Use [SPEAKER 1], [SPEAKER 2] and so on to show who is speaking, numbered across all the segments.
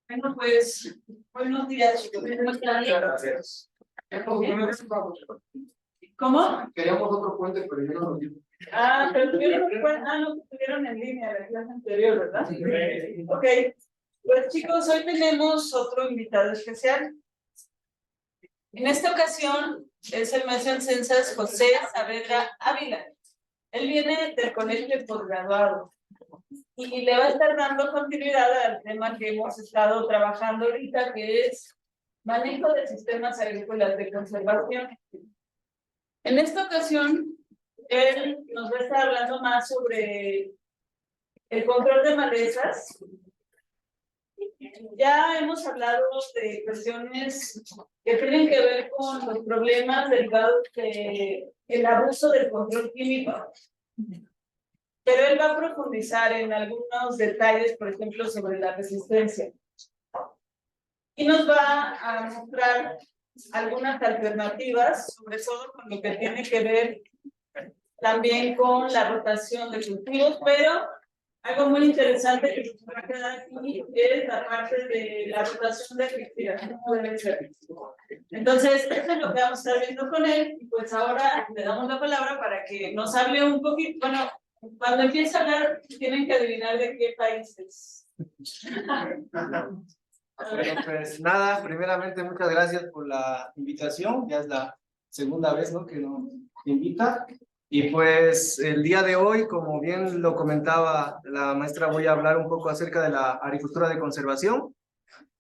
[SPEAKER 1] Bueno, pues, buenos días, chicos.
[SPEAKER 2] Gracias.
[SPEAKER 1] ¿Cómo?
[SPEAKER 2] Queríamos otro puente, pero yo no lo vi.
[SPEAKER 1] Pero no estuvieron en línea la clase anterior, ¿verdad? Sí. Ok, pues chicos, hoy tenemos otro invitado especial. En esta ocasión es el maestro en ciencias José Saavedra Ávila. Él viene del colegio de posgraduado y le va a estar dando continuidad al tema que hemos estado trabajando ahorita, que es manejo de sistemas agrícolas de conservación. En esta ocasión, él nos va a estar hablando más sobre el control de malezas. Ya hemos hablado de cuestiones que tienen que ver con los problemas derivados del abuso del control químico. Pero él va a profundizar en algunos detalles, por ejemplo, sobre la resistencia. Y nos va a mostrar algunas alternativas, sobre todo con lo que tiene que ver también con la rotación de cultivos, pero algo muy interesante que nos va a quedar aquí es la parte de la rotación de refrigeración. Entonces, eso es lo que vamos a estar viendo con él, y pues ahora le damos la palabra para que nos hable un poquito. Bueno, cuando empiece a hablar, tienen que adivinar de qué país es.
[SPEAKER 2] Bueno, pues nada, primeramente muchas gracias por la invitación. Ya es la segunda vez, ¿no?, que nos invita. Y pues el día de hoy, como bien lo comentaba la maestra, voy a hablar un poco acerca de la agricultura de conservación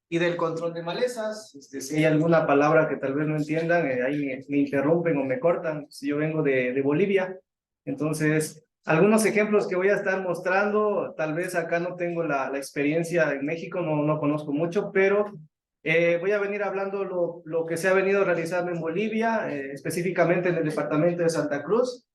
[SPEAKER 2] y del control de malezas. Si hay alguna palabra que tal vez no entiendan, ahí me interrumpen o me cortan. Si yo vengo de Bolivia, entonces algunos ejemplos que voy a estar mostrando, tal vez acá no tengo la experiencia en México, no conozco mucho, pero voy a venir hablando lo que se ha venido realizando en Bolivia, específicamente en el departamento de Santa Cruz,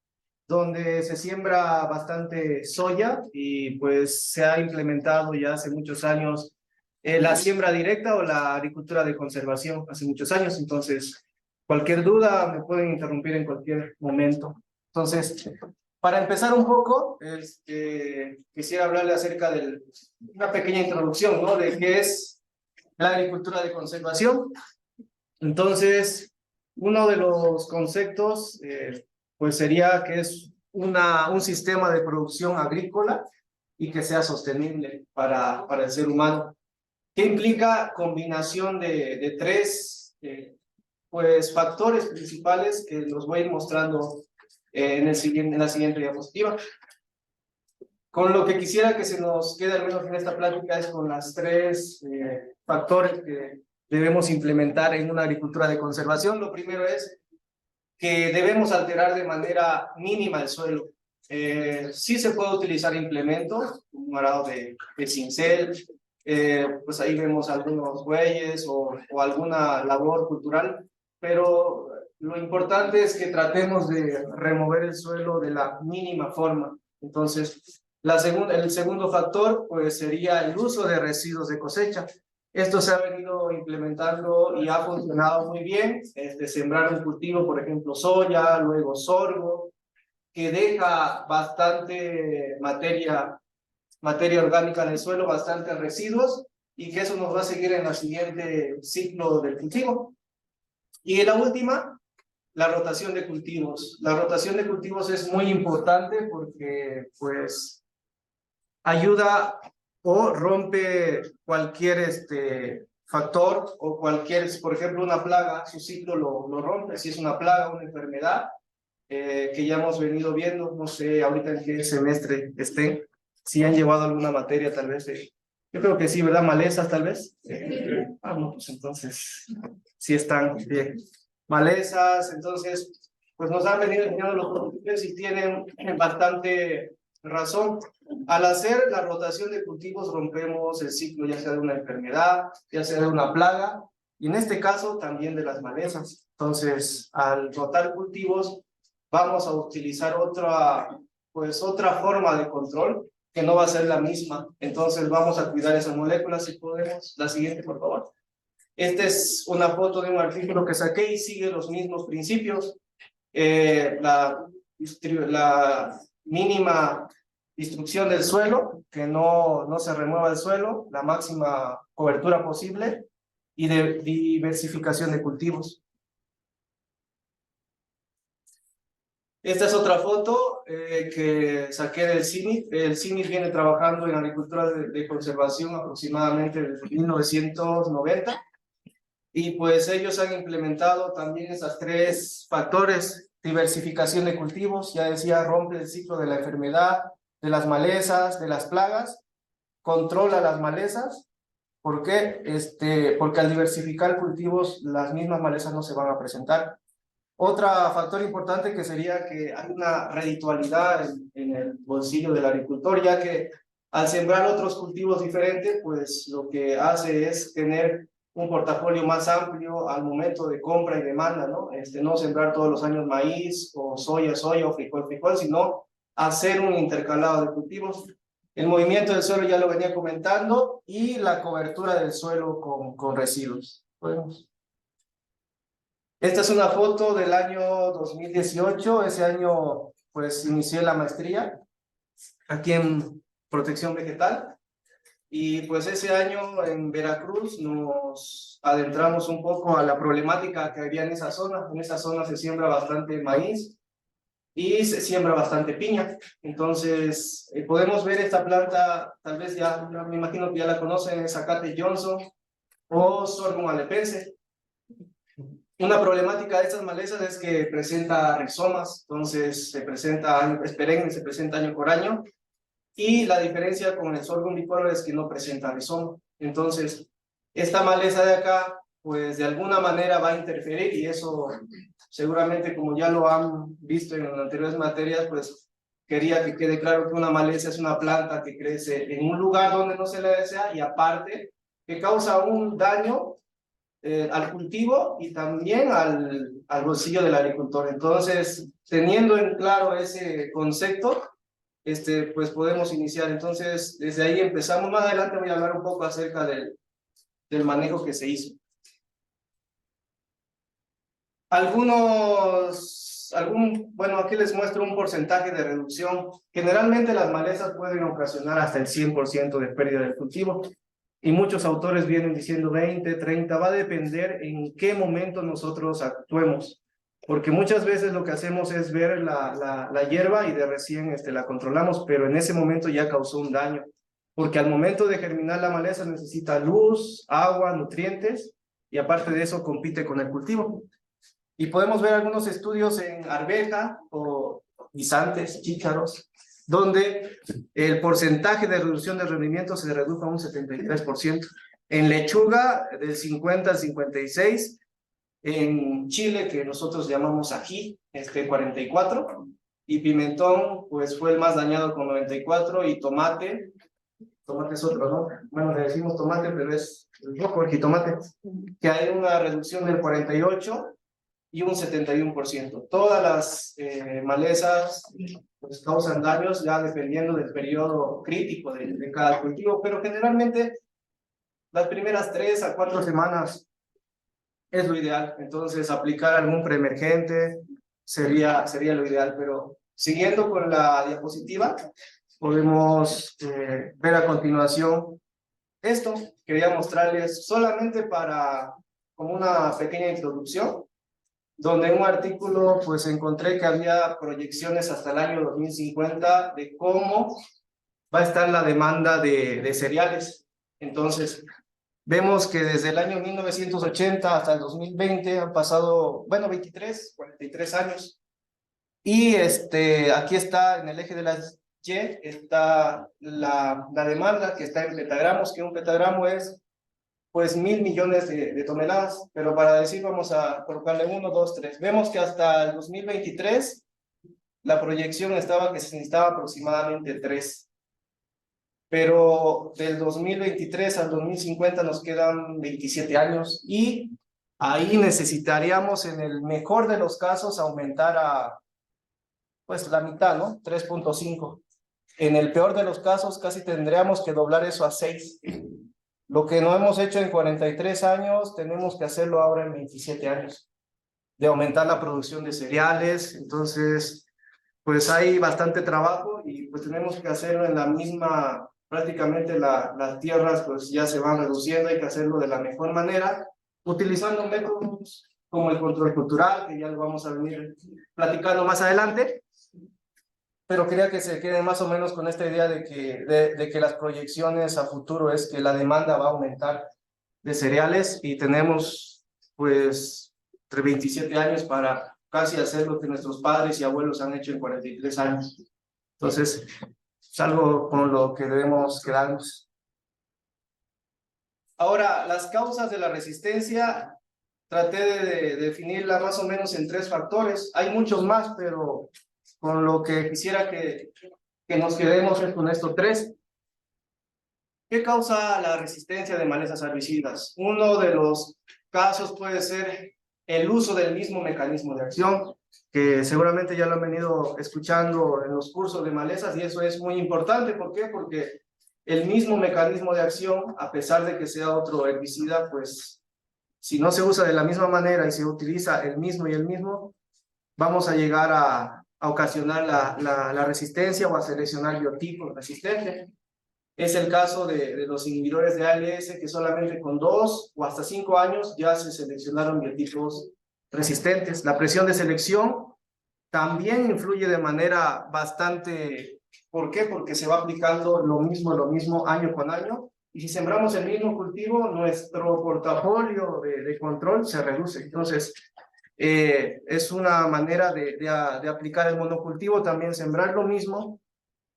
[SPEAKER 2] donde se siembra bastante soya y pues se ha implementado ya hace muchos años la siembra directa o la agricultura de conservación hace muchos años. Entonces, cualquier duda me pueden interrumpir en cualquier momento. Entonces, para empezar un poco, quisiera hablarle acerca de una pequeña introducción, ¿no?, de qué es la agricultura de conservación. Entonces, uno de los conceptos pues sería que es un sistema de producción agrícola y que sea sostenible para el ser humano, que implica combinación de tres pues factores principales que los voy a ir mostrando en la siguiente diapositiva. Con lo que quisiera que se nos quede al menos en esta plática es con las tres factores que debemos implementar en una agricultura de conservación. Lo primero es que debemos alterar de manera mínima el suelo. Sí se puede utilizar implementos, un arado de cincel, pues ahí vemos algunos bueyes o alguna labor cultural, pero lo importante es que tratemos de remover el suelo de la mínima forma. Entonces, el segundo factor pues sería el uso de residuos de cosecha. Esto se ha venido implementando y ha funcionado muy bien, sembrar un cultivo, por ejemplo, soya, luego sorgo, que deja bastante materia orgánica en el suelo, bastantes residuos, y que eso nos va a seguir en el siguiente ciclo del cultivo. Y la última, la rotación de cultivos. La rotación de cultivos es muy importante porque pues ayuda o rompe cualquier factor o cualquier, por ejemplo, una plaga, su ciclo lo rompe, si es una plaga, una enfermedad, que ya hemos venido viendo, no sé ahorita en qué semestre estén, si han llevado alguna materia tal vez, yo creo que sí, ¿verdad? Malezas tal vez. No, pues entonces, sí están bien. Malezas, entonces, pues nos han venido enseñando los productores y tienen bastante razón. Al hacer la rotación de cultivos rompemos el ciclo ya sea de una enfermedad, ya sea de una plaga, y en este caso también de las malezas. Entonces, al rotar cultivos, vamos a utilizar otra forma de control que no va a ser la misma. Entonces, vamos a cuidar esas moléculas, si podemos. La siguiente, por favor. Esta es una foto de un artículo que saqué y sigue los mismos principios. la mínima destrucción del suelo, que no se remueva el suelo, la máxima cobertura posible y de diversificación de cultivos. Esta es otra foto que saqué del CINIT. El CINIT viene trabajando en agricultura de conservación aproximadamente desde 1990 y pues ellos han implementado también esos 3 factores: diversificación de cultivos, ya decía, rompe el ciclo de la enfermedad, de las malezas, de las plagas, controla las malezas. ¿Por qué? Porque al diversificar cultivos, las mismas malezas no se van a presentar. Otro factor importante que sería que hay una reditualidad en el bolsillo del agricultor, ya que al sembrar otros cultivos diferentes, pues lo que hace es tener un portafolio más amplio al momento de compra y demanda, ¿no? No sembrar todos los años maíz o soya o frijol, sino hacer un intercalado de cultivos. El movimiento del suelo ya lo venía comentando y la cobertura del suelo con residuos. ¿Podemos? Esta es una foto del año 2018, ese año pues inicié la maestría aquí en protección vegetal y pues ese año en Veracruz nos adentramos un poco a la problemática que había en esa zona se siembra bastante maíz y se siembra bastante piña. Entonces podemos ver esta planta, tal vez ya me imagino que ya la conocen, es Zacate Johnson o sorgo alepense. Una problemática de estas malezas es que presenta rizomas, entonces es perenne, se presenta año por año, y la diferencia con el sorgo bicolor es que no presenta rizoma. Entonces, esta maleza de acá, pues de alguna manera va a interferir, y eso seguramente, como ya lo han visto en las anteriores materias, pues quería que quede claro que una maleza es una planta que crece en un lugar donde no se le desea, y aparte, que causa un daño al cultivo y también al bolsillo del agricultor. Entonces, teniendo en claro ese concepto, pues podemos iniciar. Entonces, desde ahí empezamos. Más adelante voy a hablar un poco acerca del manejo que se hizo. Bueno, aquí les muestro un porcentaje de reducción. Generalmente las malezas pueden ocasionar hasta el 100% de pérdida del cultivo. Y muchos autores vienen diciendo 20, 30, va a depender en qué momento nosotros actuemos, porque muchas veces lo que hacemos es ver la hierba y de recién la controlamos, pero en ese momento ya causó un daño, porque al momento de germinar la maleza necesita luz, agua, nutrientes, y aparte de eso compite con el cultivo. Y podemos ver algunos estudios en arveja o guisantes, chícharos, donde el porcentaje de reducción de rendimiento se redujo a un 73%. En lechuga, del 50 al 56%. En chile, que nosotros llamamos ají, 44%. Y pimentón, pues fue el más dañado con 94%. Y tomate es otro, ¿no? Bueno, le decimos tomate, pero es el rojo, el jitomate, que hay una reducción del 48% y un 71%. Todas las malezas pues causan daños ya dependiendo del periodo crítico de cada cultivo, pero generalmente las primeras 3 a 4 semanas es lo ideal. Entonces aplicar algún preemergente sería lo ideal, pero siguiendo con la diapositiva podemos ver a continuación esto. Quería mostrarles solamente como una pequeña introducción, donde en un artículo pues encontré que había proyecciones hasta el año 2050 de cómo va a estar la demanda de cereales. Entonces, vemos que desde el año 1980 hasta el 2020 han pasado, bueno, 43 años. Y aquí está, en el eje de las Y, está la demanda que está en petagramos, que un petagramo es pues 1.000 millones de toneladas, pero para decir, vamos a colocarle 1, 2, 3. Vemos que hasta el 2023 la proyección estaba que se necesitaba aproximadamente 3. Pero del 2023 al 2050 nos quedan 27 años y ahí necesitaríamos, en el mejor de los casos, aumentar a pues la mitad, ¿no? 3.5. En el peor de los casos casi tendríamos que doblar eso a 6. Lo que no hemos hecho en 43 años, tenemos que hacerlo ahora en 27 años, de aumentar la producción de cereales. Entonces, pues hay bastante trabajo y pues tenemos que hacerlo en la misma, prácticamente las tierras pues ya se van reduciendo, hay que hacerlo de la mejor manera, utilizando métodos como el control cultural, que ya lo vamos a venir platicando más adelante, pero quería que se queden más o menos con esta idea de que las proyecciones a futuro es que la demanda va a aumentar de cereales y tenemos pues entre 27 años para casi hacer lo que nuestros padres y abuelos han hecho en 43 años. Entonces, es algo con lo que debemos quedarnos. Ahora, las causas de la resistencia, traté de definirla más o menos en 3 factores. Hay muchos más, pero con lo que quisiera que nos quedemos es con estos 3. ¿Qué causa la resistencia de malezas herbicidas? Uno de los casos puede ser el uso del mismo mecanismo de acción, que seguramente ya lo han venido escuchando en los cursos de malezas, y eso es muy importante. ¿Por qué? Porque el mismo mecanismo de acción, a pesar de que sea otro herbicida, pues si no se usa de la misma manera y se utiliza el mismo y el mismo, vamos a llegar a ocasionar la resistencia o a seleccionar biotipos resistentes. Es el caso de los inhibidores de ALS, que solamente con 2 o hasta 5 años ya se seleccionaron biotipos resistentes. La presión de selección también influye de manera bastante. ¿Por qué? Porque se va aplicando lo mismo año con año. Y si sembramos el mismo cultivo, nuestro portafolio de control se reduce. Entonces, es una manera de aplicar el monocultivo, también sembrar lo mismo,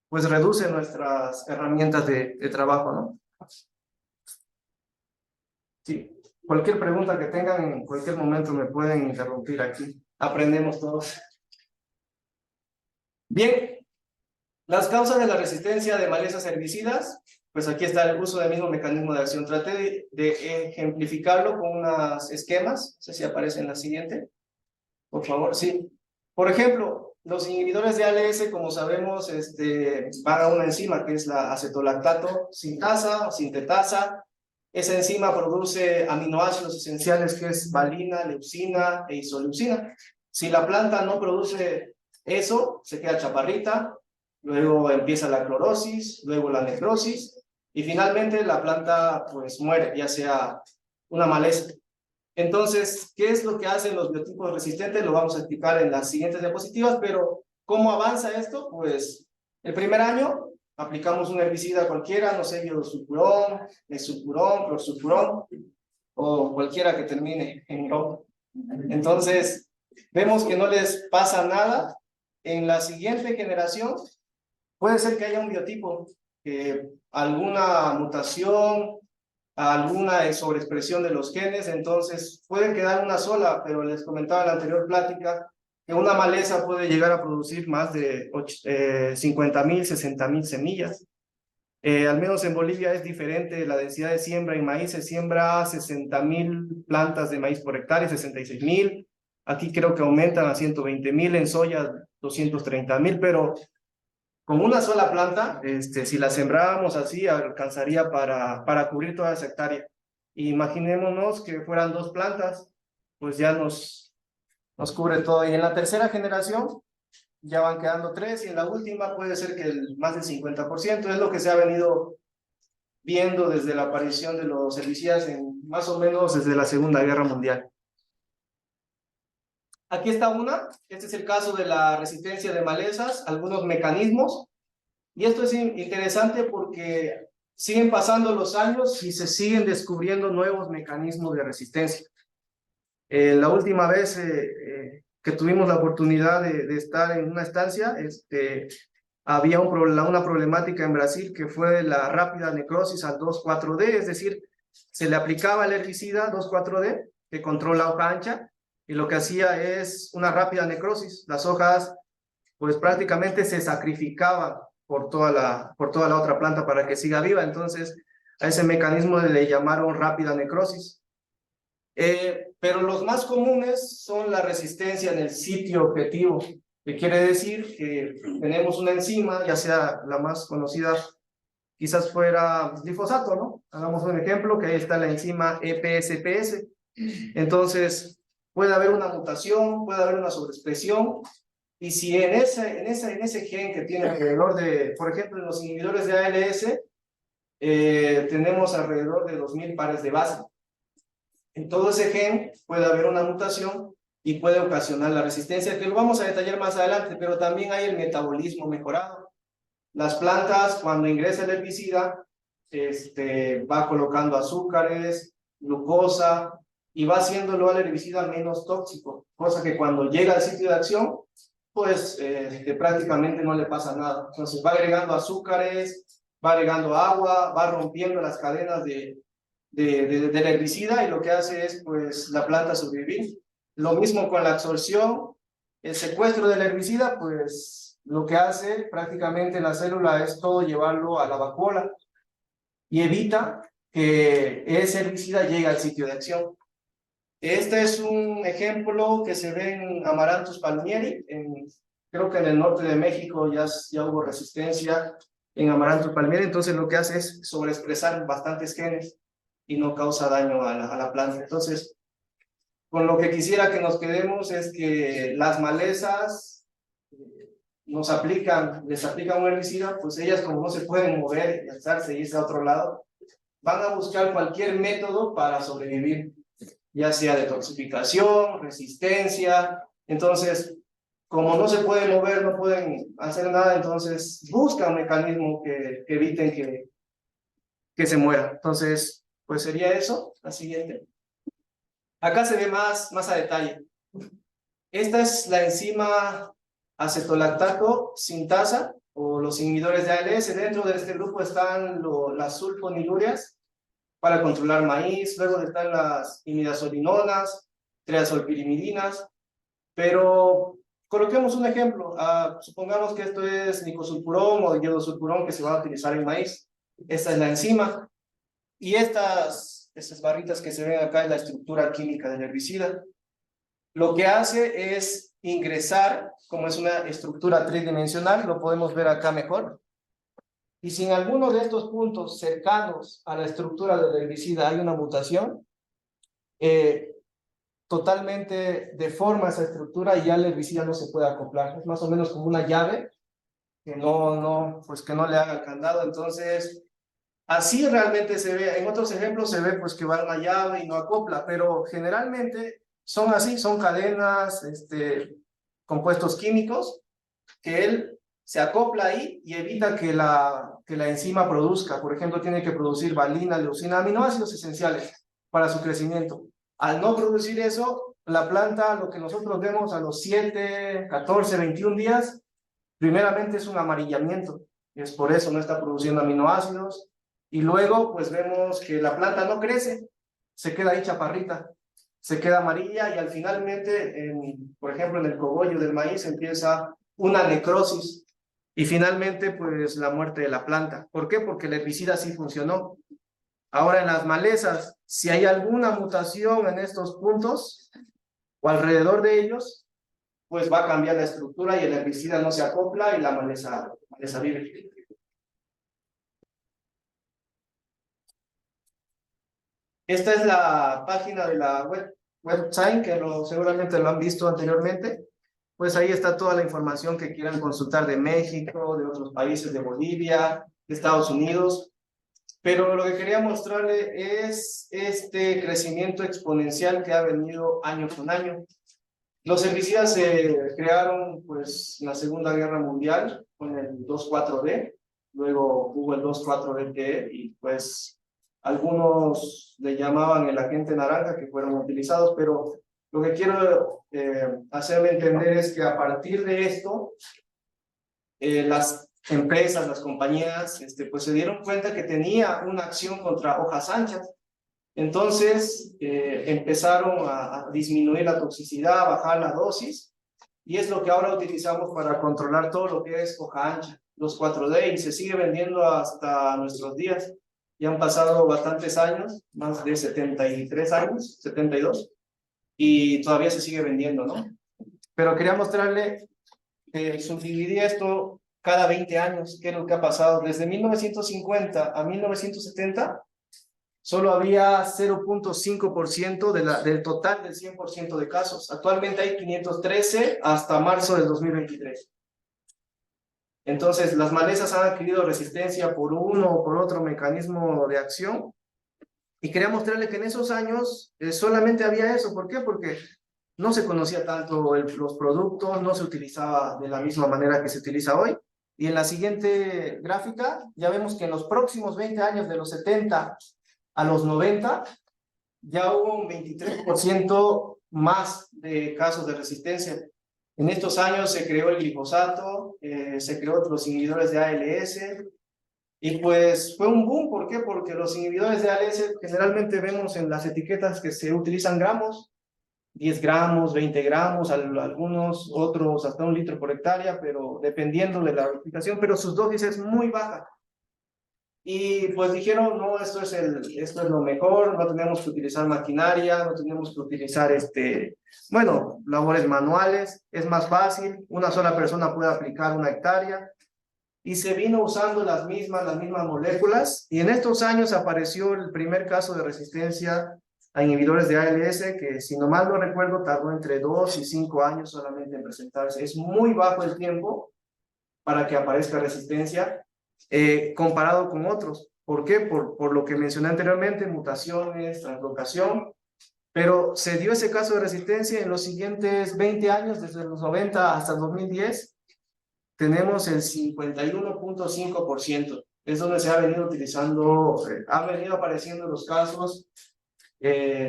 [SPEAKER 2] pues reduce nuestras herramientas de trabajo, ¿no? Sí, cualquier pregunta que tengan en cualquier momento me pueden interrumpir aquí. Aprendemos todos. Bien, las causas de la resistencia de malezas herbicidas, pues aquí está el uso del mismo mecanismo de acción. Traté de ejemplificarlo con unos esquemas, no sé si aparece en la siguiente, por favor, sí. Por ejemplo, los inhibidores de ALS, como sabemos, van a una enzima que es la acetolactato sintasa o sintetasa. Esa enzima produce aminoácidos esenciales que es valina, leucina e isoleucina. Si la planta no produce eso, se queda chaparrita, luego empieza la clorosis, luego la necrosis y finalmente la planta pues muere, ya sea una maleza. Entonces, ¿qué es lo que hacen los biotipos resistentes? Lo vamos a explicar en las siguientes diapositivas, pero ¿cómo avanza esto? Pues el primer año aplicamos un herbicida cualquiera, no sé, iodosulfurón, mesulfurón, clorsulfurón, o cualquiera que termine en ron. Entonces, vemos que no les pasa nada. En la siguiente generación, puede ser que haya un biotipo, alguna mutación, alguna sobreexpresión de los genes, entonces puede quedar una sola, pero les comentaba en la anterior plática que una maleza puede llegar a producir más de 50,000, 60,000 semillas. Al menos en Bolivia es diferente la densidad de siembra en maíz, se siembra 60,000 plantas de maíz por hectárea, 66,000, aquí creo que aumentan a 120,000, en soya 230,000, pero con una sola planta, si la sembrábamos así, alcanzaría para cubrir toda esa hectárea. Imaginémonos que fueran 2 plantas, pues ya nos cubre todo. Y en la tercera generación ya van quedando 3, y en la última puede ser que más del 50%, es lo que se ha venido viendo desde la aparición de los herbicidas más o menos desde la Segunda Guerra Mundial. Aquí está este es el caso de la resistencia de malezas, algunos mecanismos, y esto es interesante porque siguen pasando los años y se siguen descubriendo nuevos mecanismos de resistencia. La última vez que tuvimos la oportunidad de estar en una estancia, había una problemática en Brasil que fue la rápida necrosis al 2,4-D, es decir, se le aplicaba el herbicida 2,4-D que controla hoja ancha, y lo que hacía es una rápida necrosis. Las hojas pues prácticamente se sacrificaban por toda la otra planta para que siga viva. Entonces a ese mecanismo le llamaron rápida necrosis. Pero los más comunes son la resistencia en el sitio objetivo, que quiere decir que tenemos una enzima, ya sea la más conocida, quizás fuera glifosato, ¿no? Hagamos un ejemplo, que ahí está la enzima EPSPS. Entonces puede haber una mutación, puede haber una sobreexpresión, Y si en ese gen que tiene alrededor de, por ejemplo, en los inhibidores de ALS, tenemos alrededor de 2000 pares de base. En todo ese gen puede haber una mutación y puede ocasionar la resistencia, que lo vamos a detallar más adelante, pero también hay el metabolismo mejorado. Las plantas, cuando ingresa el herbicida, va colocando azúcares, glucosa, y va haciéndolo al herbicida menos tóxico, cosa que cuando llega al sitio de acción, pues prácticamente no le pasa nada. Entonces va agregando azúcares, va agregando agua, va rompiendo las cadenas del herbicida, y lo que hace es pues la planta sobrevivir. Lo mismo con la absorción, el secuestro del herbicida, pues lo que hace prácticamente la célula es todo llevarlo a la vacuola y evita que ese herbicida llegue al sitio de acción. Este es un ejemplo que se ve en Amaranthus palmieri. Creo que en el norte de México ya hubo resistencia en Amaranthus palmieri, entonces lo que hace es sobreexpresar bastantes genes y no causa daño a la planta. Entonces, con lo que quisiera que nos quedemos es que las malezas les aplican un herbicida, pues ellas, como no se pueden mover y alzarse y irse a otro lado, van a buscar cualquier método para sobrevivir, ya sea detoxificación, resistencia. Entonces, como no se pueden mover, no pueden hacer nada, entonces buscan un mecanismo que eviten que se muera. Entonces, pues sería eso. La siguiente. Acá se ve más a detalle. Esta es la enzima acetolactato sintasa, o los inhibidores de ALS. Dentro de este grupo están las sulfonilúreas para controlar maíz, luego están las imidazolinonas, triazolpirimidinas, pero coloquemos un ejemplo. Supongamos que esto es nicosulfurón o iodosulfurón que se va a utilizar en maíz. Esta es la enzima, y estas barritas que se ven acá es la estructura química del herbicida. Lo que hace es ingresar, como es una estructura tridimensional, lo podemos ver acá mejor. Y si en alguno de estos puntos cercanos a la estructura del herbicida hay una mutación, totalmente deforma esa estructura y ya el herbicida no se puede acoplar. Es más o menos como una llave que pues que no le haga el candado. Entonces, así realmente se ve. En otros ejemplos se ve pues que va una llave y no acopla, pero generalmente son así, son cadenas, compuestos químicos, que él se acopla ahí y evita que la enzima produzca. Por ejemplo, tiene que producir valina, leucina, aminoácidos esenciales para su crecimiento. Al no producir eso, la planta, lo que nosotros vemos a los 7, 14, 21 días, primeramente es un amarillamiento. Es por eso no está produciendo aminoácidos. Y luego, pues vemos que la planta no crece, se queda ahí chaparrita, se queda amarilla, y al finalmente, por ejemplo, en el cogollo del maíz empieza una necrosis y finalmente, pues la muerte de la planta. ¿Por qué? Porque el herbicida sí funcionó. Ahora, en las malezas, si hay alguna mutación en estos puntos o alrededor de ellos, pues va a cambiar la estructura y el herbicida no se acopla y la maleza vive. Esta es la página de la website, que seguramente lo han visto anteriormente. Pues ahí está toda la información que quieran consultar de México, de otros países, de Bolivia, de Estados Unidos. Pero lo que quería mostrarle es este crecimiento exponencial que ha venido año con año. Los herbicidas se crearon pues en la Segunda Guerra Mundial con el 2,4-D, luego hubo el 2,4-DTE y pues algunos le llamaban el agente naranja, que fueron utilizados, pero lo que quiero hacerme entender es que a partir de esto, las empresas, las compañías, pues se dieron cuenta que tenía una acción contra hojas anchas. Entonces empezaron a disminuir la toxicidad, a bajar la dosis, y es lo que ahora utilizamos para controlar todo lo que es hoja ancha, 2,4-D, y se sigue vendiendo hasta nuestros días. Ya han pasado bastantes años, más de 73 años, 72, y todavía se sigue vendiendo, ¿no? Pero quería mostrarle que subdividí esto cada 20 años, qué es lo que ha pasado. Desde 1950 a 1970 solo había 0.5% del total del 100% de casos. Actualmente hay 513 hasta marzo del 2023. Entonces, las malezas han adquirido resistencia por uno o por otro mecanismo de acción. Y quería mostrarle que en esos años solamente había eso. ¿Por qué? Porque no se conocía tanto los productos, no se utilizaba de la misma manera que se utiliza hoy. Y en la siguiente gráfica ya vemos que en los próximos 20 años, de los 70 a los 90, ya hubo un 23% más de casos de resistencia. En estos años se creó el glifosato, se creó otros inhibidores de ALS, y pues fue un boom. ¿Por qué? Porque los inhibidores de ALS generalmente vemos en las etiquetas que se utilizan gramos, 10 gramos, 20 gramos, algunos otros hasta 1 litro por hectárea, pero dependiendo de la aplicación, pero sus dosis es muy baja. Y pues dijeron, no, esto es lo mejor, no tenemos que utilizar maquinaria, no tenemos que utilizar, bueno, labores manuales, es más fácil, una sola persona puede aplicar 1 hectárea, y se vino usando las mismas moléculas, y en estos años apareció el primer caso de resistencia a inhibidores de ALS, que si no mal no recuerdo, tardó entre 2 y 5 años solamente en presentarse. Es muy bajo el tiempo para que aparezca resistencia, comparado con otros. ¿Por qué? Por lo que mencioné anteriormente, mutaciones, translocación, pero se dio ese caso de resistencia en los siguientes 20 años, desde los 90 hasta el 2010, tenemos el 51.5%. Es donde se ha venido utilizando, han venido apareciendo los casos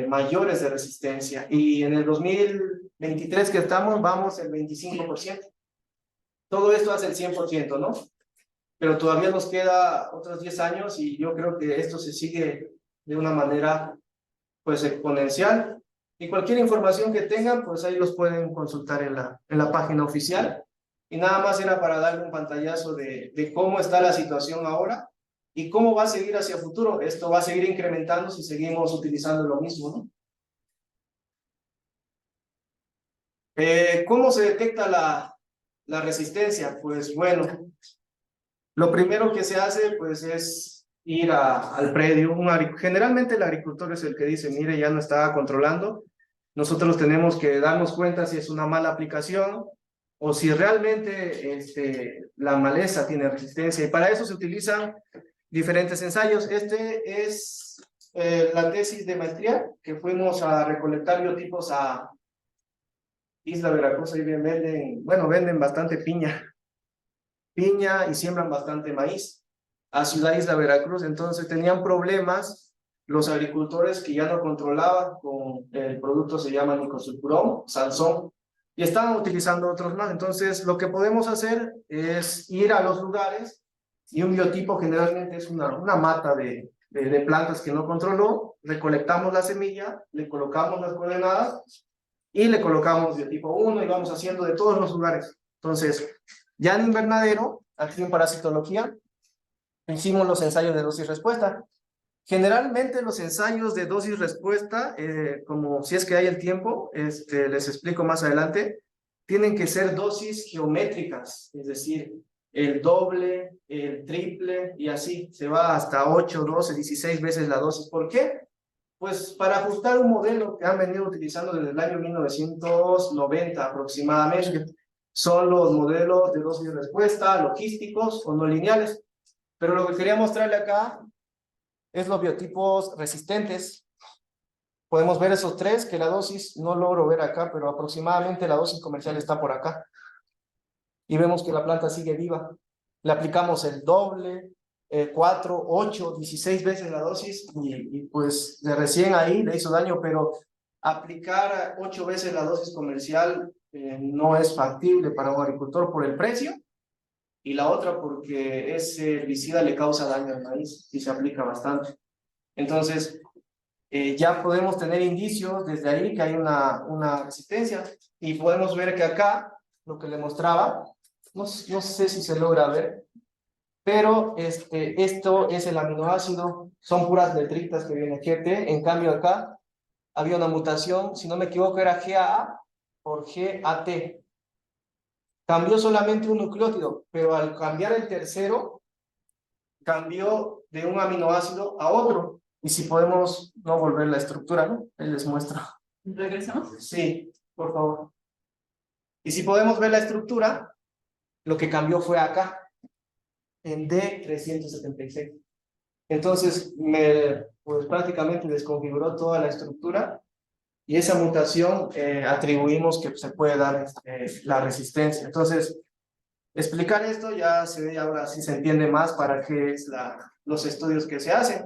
[SPEAKER 2] mayores de resistencia, y en el 2023 que estamos, vamos el 25%. Todo esto hace el 100%, ¿no? Pero todavía nos queda otros 10 años y yo creo que esto se sigue de una manera pues exponencial. Y cualquier información que tengan, pues ahí los pueden consultar en la página oficial. Y nada más era para darle un pantallazo de cómo está la situación ahora y cómo va a seguir hacia futuro. Esto va a seguir incrementando si seguimos utilizando lo mismo, ¿no? ¿Cómo se detecta la resistencia? Pues bueno, lo primero que se hace pues es ir al predio. Generalmente el agricultor es el que dice, mire, ya no está controlando. Nosotros tenemos que darnos cuenta si es una mala aplicación o si realmente la maleza tiene resistencia, y para eso se utilizan diferentes ensayos. Este es la tesis de maestría, que fuimos a recolectar biotipos a Isla Veracruz. Ahí venden bastante piña y siembran bastante maíz a Ciudad Isla Veracruz. Entonces tenían problemas los agricultores que ya no controlaban con el producto, se llama nicosulfuron, Sansón, y estaban utilizando otros más. Entonces lo que podemos hacer es ir a los lugares, y un biotipo generalmente es una mata de plantas que no controló, recolectamos la semilla, le colocamos las coordenadas y le colocamos biotipo 1 y vamos haciendo de todos los lugares. Entonces, ya en invernadero, aquí en parasitología, hicimos los ensayos de dosis-respuesta. Generalmente los ensayos de dosis-respuesta, como si es que hay el tiempo, les explico más adelante, tienen que ser dosis geométricas, es decir, el doble, el triple, y así se va hasta 8, 12, 16 veces la dosis. ¿Por qué? Pues para ajustar un modelo que han venido utilizando desde el año 1990 aproximadamente. Son los modelos de dosis de respuesta, logísticos o no lineales. Pero lo que quería mostrarle acá es los biotipos resistentes. Podemos ver esos 3, que la dosis no logro ver acá, pero aproximadamente la dosis comercial está por acá. Y vemos que la planta sigue viva. Le aplicamos el doble, 4, 8, 16 veces la dosis, y pues de recién ahí le hizo daño, pero aplicar 8 veces la dosis comercial no es factible para un agricultor por el precio, y la otra porque ese herbicida le causa daño al maíz y se aplica bastante. Entonces, ya podemos tener indicios desde ahí que hay una resistencia, y podemos ver que acá, lo que le mostraba, no sé si se logra ver, pero esto es el aminoácido, son puras letritas que viene GT. En cambio acá había una mutación, si no me equivoco era GAA por GAT. Cambió solamente un nucleótido, pero al cambiar el tercero, cambió de un aminoácido a otro. Y si podemos no volver la estructura, ¿no? Ahí les muestro.
[SPEAKER 1] ¿Regresamos?
[SPEAKER 2] Sí, por favor. Y si podemos ver la estructura, lo que cambió fue acá, en D376. Entonces, pues prácticamente desconfiguró toda la estructura y esa mutación atribuimos que se puede dar la resistencia. Entonces, explicar esto ya se ve, ahora sí se entiende más para qué es los estudios que se hacen.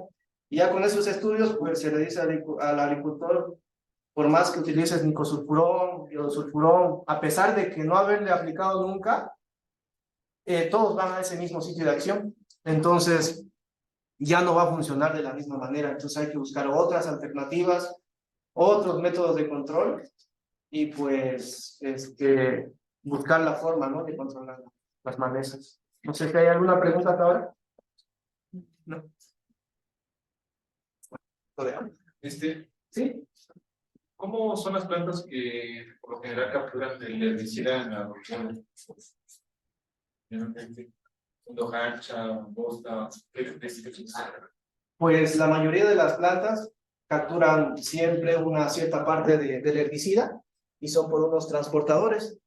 [SPEAKER 2] Y ya con esos estudios, pues se le dice al agricultor, por más que utilices nicosulfurón, iodosulfurón, a pesar de que no haberle aplicado nunca, todos van a ese mismo sitio de acción. Entonces, ya no va a funcionar de la misma manera. Entonces hay que buscar otras alternativas, otros métodos de control y pues buscar la forma, ¿no?, de controlar las malezas. No sé si hay alguna pregunta hasta ahora. No. Sí.
[SPEAKER 3] ¿Cómo son las plantas que por lo general capturan el herbicida en la rotación? Hojancha, bosta,
[SPEAKER 2] Pues la mayoría de las plantas capturan siempre una cierta parte del herbicida y son por unos transportadores,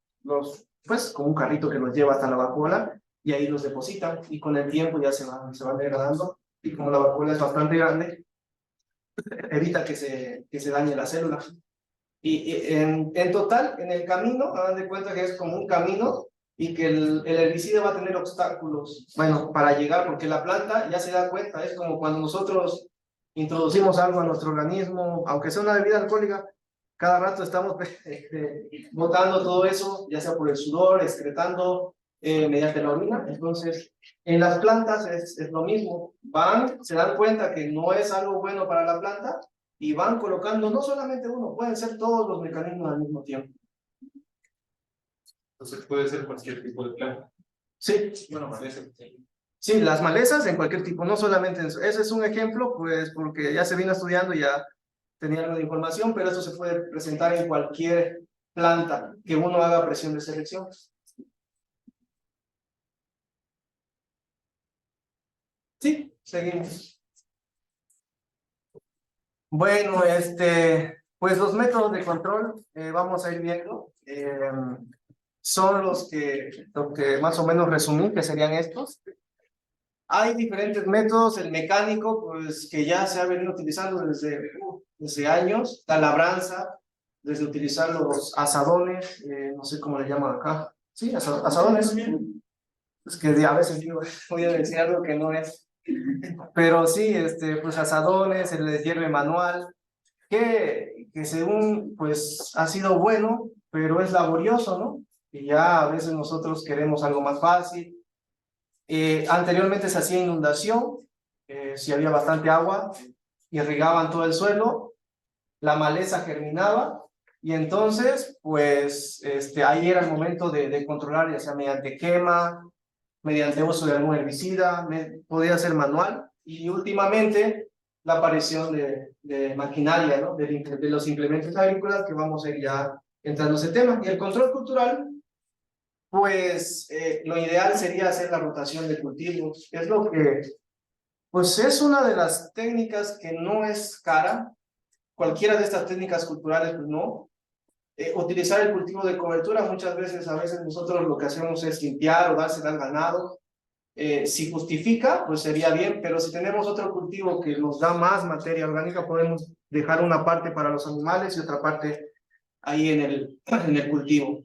[SPEAKER 2] pues con un carrito que los lleva hasta la vacuola y ahí los depositan y con el tiempo ya se van degradando y como la vacuola es bastante grande, evita que se dañe la célula. Y en total, en el camino, hagan de cuenta que es como un camino y que el herbicida va a tener obstáculos, bueno, para llegar, porque la planta ya se da cuenta, es como cuando nosotros introducimos algo a nuestro organismo, aunque sea una bebida alcohólica, cada rato estamos botando todo eso, ya sea por el sudor, excretando mediante la orina. Entonces, en las plantas es lo mismo, se dan cuenta que no es algo bueno para la planta y van colocando no solamente uno, pueden ser todos los mecanismos al mismo tiempo.
[SPEAKER 3] Entonces puede ser cualquier tipo de planta.
[SPEAKER 2] Sí.
[SPEAKER 3] Bueno, maleza.
[SPEAKER 2] Sí, las malezas en cualquier tipo, no solamente en eso. Ese es un ejemplo, pues porque ya se vino estudiando, ya tenía algo de información, pero eso se puede presentar en cualquier planta que uno haga presión de selección. Sí, seguimos. Bueno, pues los métodos de control, vamos a ir viendo, son lo que más o menos resumí, que serían estos. Hay diferentes métodos, el mecánico, pues que ya se ha venido utilizando desde años, la labranza, desde utilizar los asadones, no sé cómo le llaman acá, sí, asadones, es que a veces digo, voy a decir algo que no es, pero sí, pues asadones, el deshierve manual, que según, pues ha sido bueno, pero es laborioso, ¿no? Y ya a veces nosotros queremos algo más fácil. Anteriormente se hacía inundación, si había bastante agua, irrigaban todo el suelo, la maleza germinaba, y entonces, pues, ahí era el momento de controlar, ya sea mediante quema, mediante uso de algún herbicida, podía ser manual, y últimamente la aparición de maquinaria, ¿no? De los implementos agrícolas, que vamos a ir ya entrando en ese tema. Y el control cultural, pues lo ideal sería hacer la rotación de cultivos. Es lo que, pues es una de las técnicas que no es cara. Cualquiera de estas técnicas culturales, pues no. Utilizar el cultivo de cobertura, a veces nosotros lo que hacemos es limpiar o dársela al ganado. Si justifica, pues sería bien, pero si tenemos otro cultivo que nos da más materia orgánica, podemos dejar una parte para los animales y otra parte ahí en el cultivo.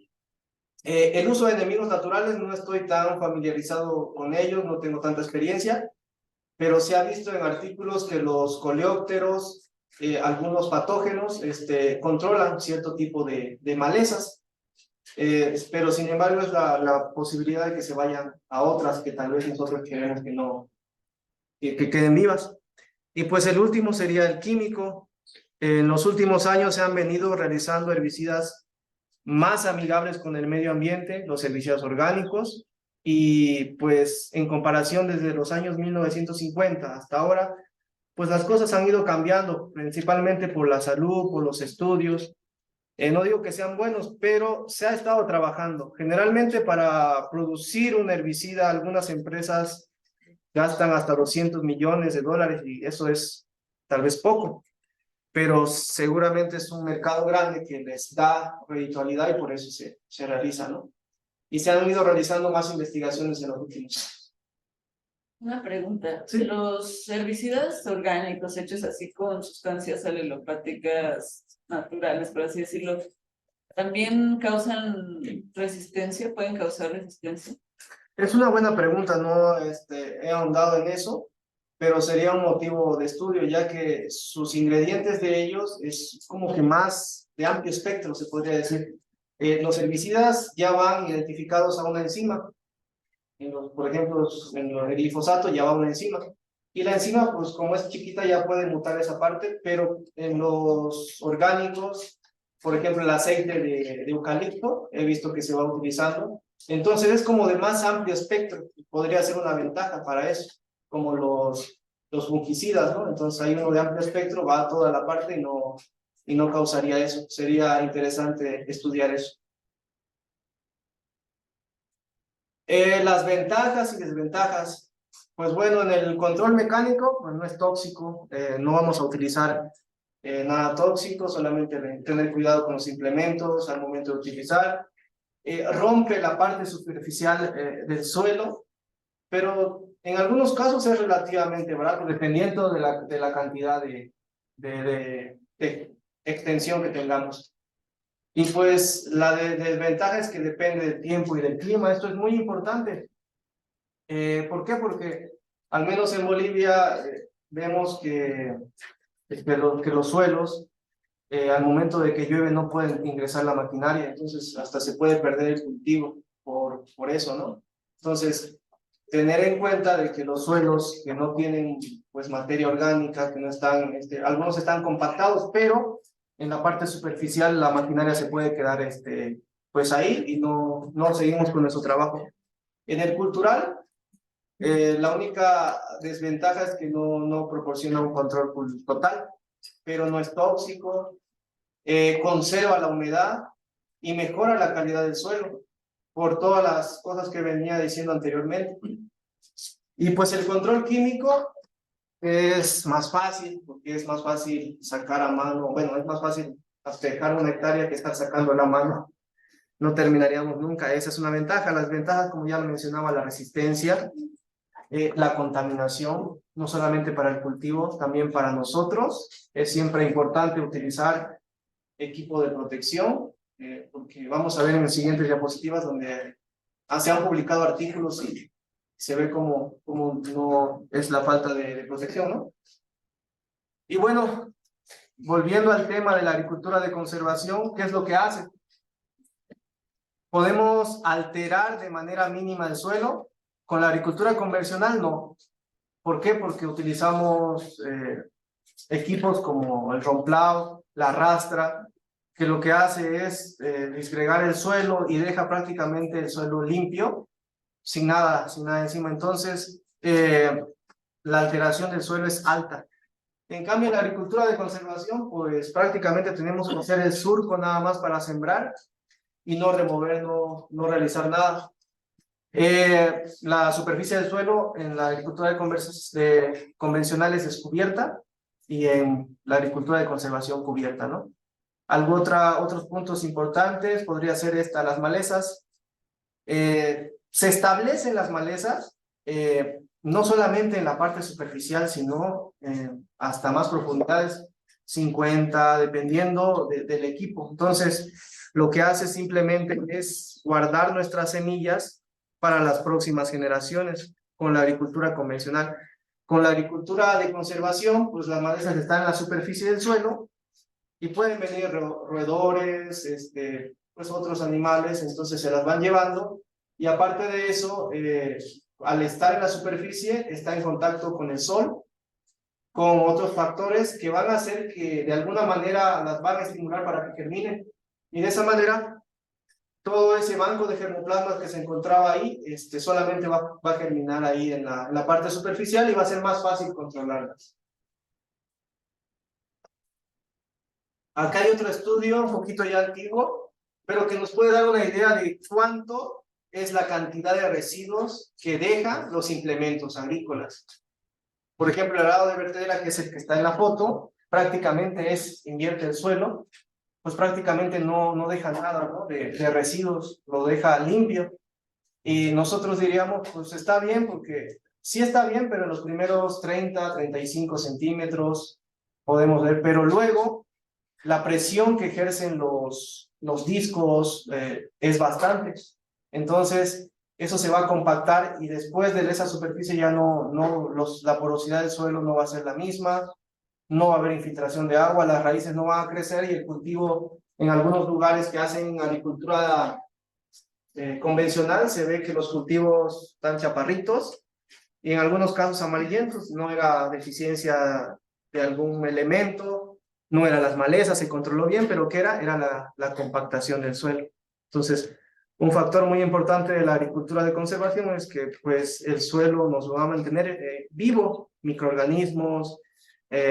[SPEAKER 2] El uso de enemigos naturales, no estoy tan familiarizado con ellos, no tengo tanta experiencia, pero se ha visto en artículos que los coleópteros, algunos patógenos, controlan cierto tipo de malezas, pero sin embargo es la posibilidad de que se vayan a otras que tal vez nosotros queremos que no, que queden vivas. Y pues el último sería el químico. En los últimos años se han venido realizando herbicidas más amigables con el medio ambiente, los herbicidas orgánicos, y pues en comparación desde los años 1950 hasta ahora, pues las cosas han ido cambiando, principalmente por la salud, por los estudios. No digo que sean buenos, pero se ha estado trabajando. Generalmente para producir un herbicida, algunas empresas gastan hasta $200 millones y eso es tal vez poco, pero seguramente es un mercado grande que les da reditualidad y por eso se realiza, ¿no? Y se han ido realizando más investigaciones en los últimos años.
[SPEAKER 1] Una pregunta.
[SPEAKER 2] Sí.
[SPEAKER 1] ¿Los herbicidas orgánicos hechos así con sustancias alelopáticas naturales, por así decirlo, también causan resistencia? ¿Pueden causar resistencia?
[SPEAKER 2] Es una buena pregunta, no he ahondado en eso, pero sería un motivo de estudio, ya que sus ingredientes de ellos es como que más de amplio espectro, se podría decir. Los herbicidas ya van identificados a una enzima. Por ejemplo, en el glifosato ya va una enzima. Y la enzima, pues como es chiquita, ya puede mutar esa parte, pero en los orgánicos, por ejemplo, el aceite de eucalipto, he visto que se va utilizando. Entonces es como de más amplio espectro, podría ser una ventaja para eso, como los fungicidas, ¿no? Entonces hay uno de amplio espectro, va a toda la parte y no causaría eso. Sería interesante estudiar eso. Las ventajas y desventajas. Pues bueno, en el control mecánico, pues no es tóxico, no vamos a utilizar nada tóxico, solamente tener cuidado con los implementos al momento de utilizar. Rompe la parte superficial del suelo, pero en algunos casos es relativamente barato, dependiendo de la cantidad de extensión que tengamos. Y pues la desventaja es que depende del tiempo y del clima. Esto es muy importante. ¿Por qué? Porque al menos en Bolivia vemos que los suelos al momento de que llueve no pueden ingresar la maquinaria, entonces hasta se puede perder el cultivo por eso, ¿no? Entonces, tener en cuenta de que los suelos que no tienen pues materia orgánica, que no están, algunos están compactados, pero en la parte superficial la maquinaria se puede quedar pues ahí y no seguimos con nuestro trabajo. En el cultural, la única desventaja es que no proporciona un control total, pero no es tóxico, conserva la humedad y mejora la calidad del suelo, por todas las cosas que venía diciendo anteriormente. Y pues el control químico es más fácil, porque es más fácil sacar a mano, bueno, es más fácil dejar una hectárea que estar sacando a la mano. No terminaríamos nunca, esa es una ventaja. Las ventajas, como ya lo mencionaba, la resistencia, la contaminación, no solamente para el cultivo, también para nosotros. Es siempre importante utilizar equipo de protección, porque vamos a ver en las siguientes diapositivas donde se han publicado artículos y se ve como no es la falta de protección, ¿no? Y bueno, volviendo al tema de la agricultura de conservación, ¿qué es lo que hace? ¿Podemos alterar de manera mínima el suelo? Con la agricultura convencional, no. ¿Por qué? Porque utilizamos equipos como el romplado, la rastra, que lo que hace es disgregar el suelo y deja prácticamente el suelo limpio, sin nada encima. Entonces, la alteración del suelo es alta. En cambio, en la agricultura de conservación, pues prácticamente tenemos que hacer el surco nada más para sembrar y no remover, no realizar nada. La superficie del suelo en la agricultura de convencionales es cubierta y en la agricultura de conservación cubierta, ¿no? Otros puntos importantes podría ser las malezas. Se establecen las malezas no solamente en la parte superficial, sino hasta más profundidades, 50, dependiendo del equipo. Entonces, lo que hace simplemente es guardar nuestras semillas para las próximas generaciones con la agricultura convencional. Con la agricultura de conservación, pues las malezas están en la superficie del suelo y pueden venir roedores, pues otros animales, entonces se las van llevando y aparte de eso, al estar en la superficie, está en contacto con el sol, con otros factores que van a hacer que de alguna manera las van a estimular para que germinen y de esa manera todo ese banco de germoplasmas que se encontraba ahí, solamente va a germinar ahí en la parte superficial y va a ser más fácil controlarlas. Acá hay otro estudio, un poquito ya antiguo, pero que nos puede dar una idea de cuánto es la cantidad de residuos que dejan los implementos agrícolas. Por ejemplo, el arado de vertedera, que es el que está en la foto, prácticamente invierte el suelo, pues prácticamente no deja nada, ¿no? de residuos, lo deja limpio. Y nosotros diríamos, pues está bien, porque sí está bien, pero en los primeros 35 centímetros podemos ver, pero luego la presión que ejercen los discos es bastante. Entonces, eso se va a compactar y después de esa superficie ya la porosidad del suelo no va a ser la misma, no va a haber infiltración de agua, las raíces no van a crecer y el cultivo en algunos lugares que hacen agricultura convencional se ve que los cultivos están chaparritos y en algunos casos amarillentos, no era deficiencia de algún elemento, no eran las malezas, se controló bien, pero ¿qué era? Era la compactación del suelo. Entonces, un factor muy importante de la agricultura de conservación es que pues el suelo nos va a mantener vivo, microorganismos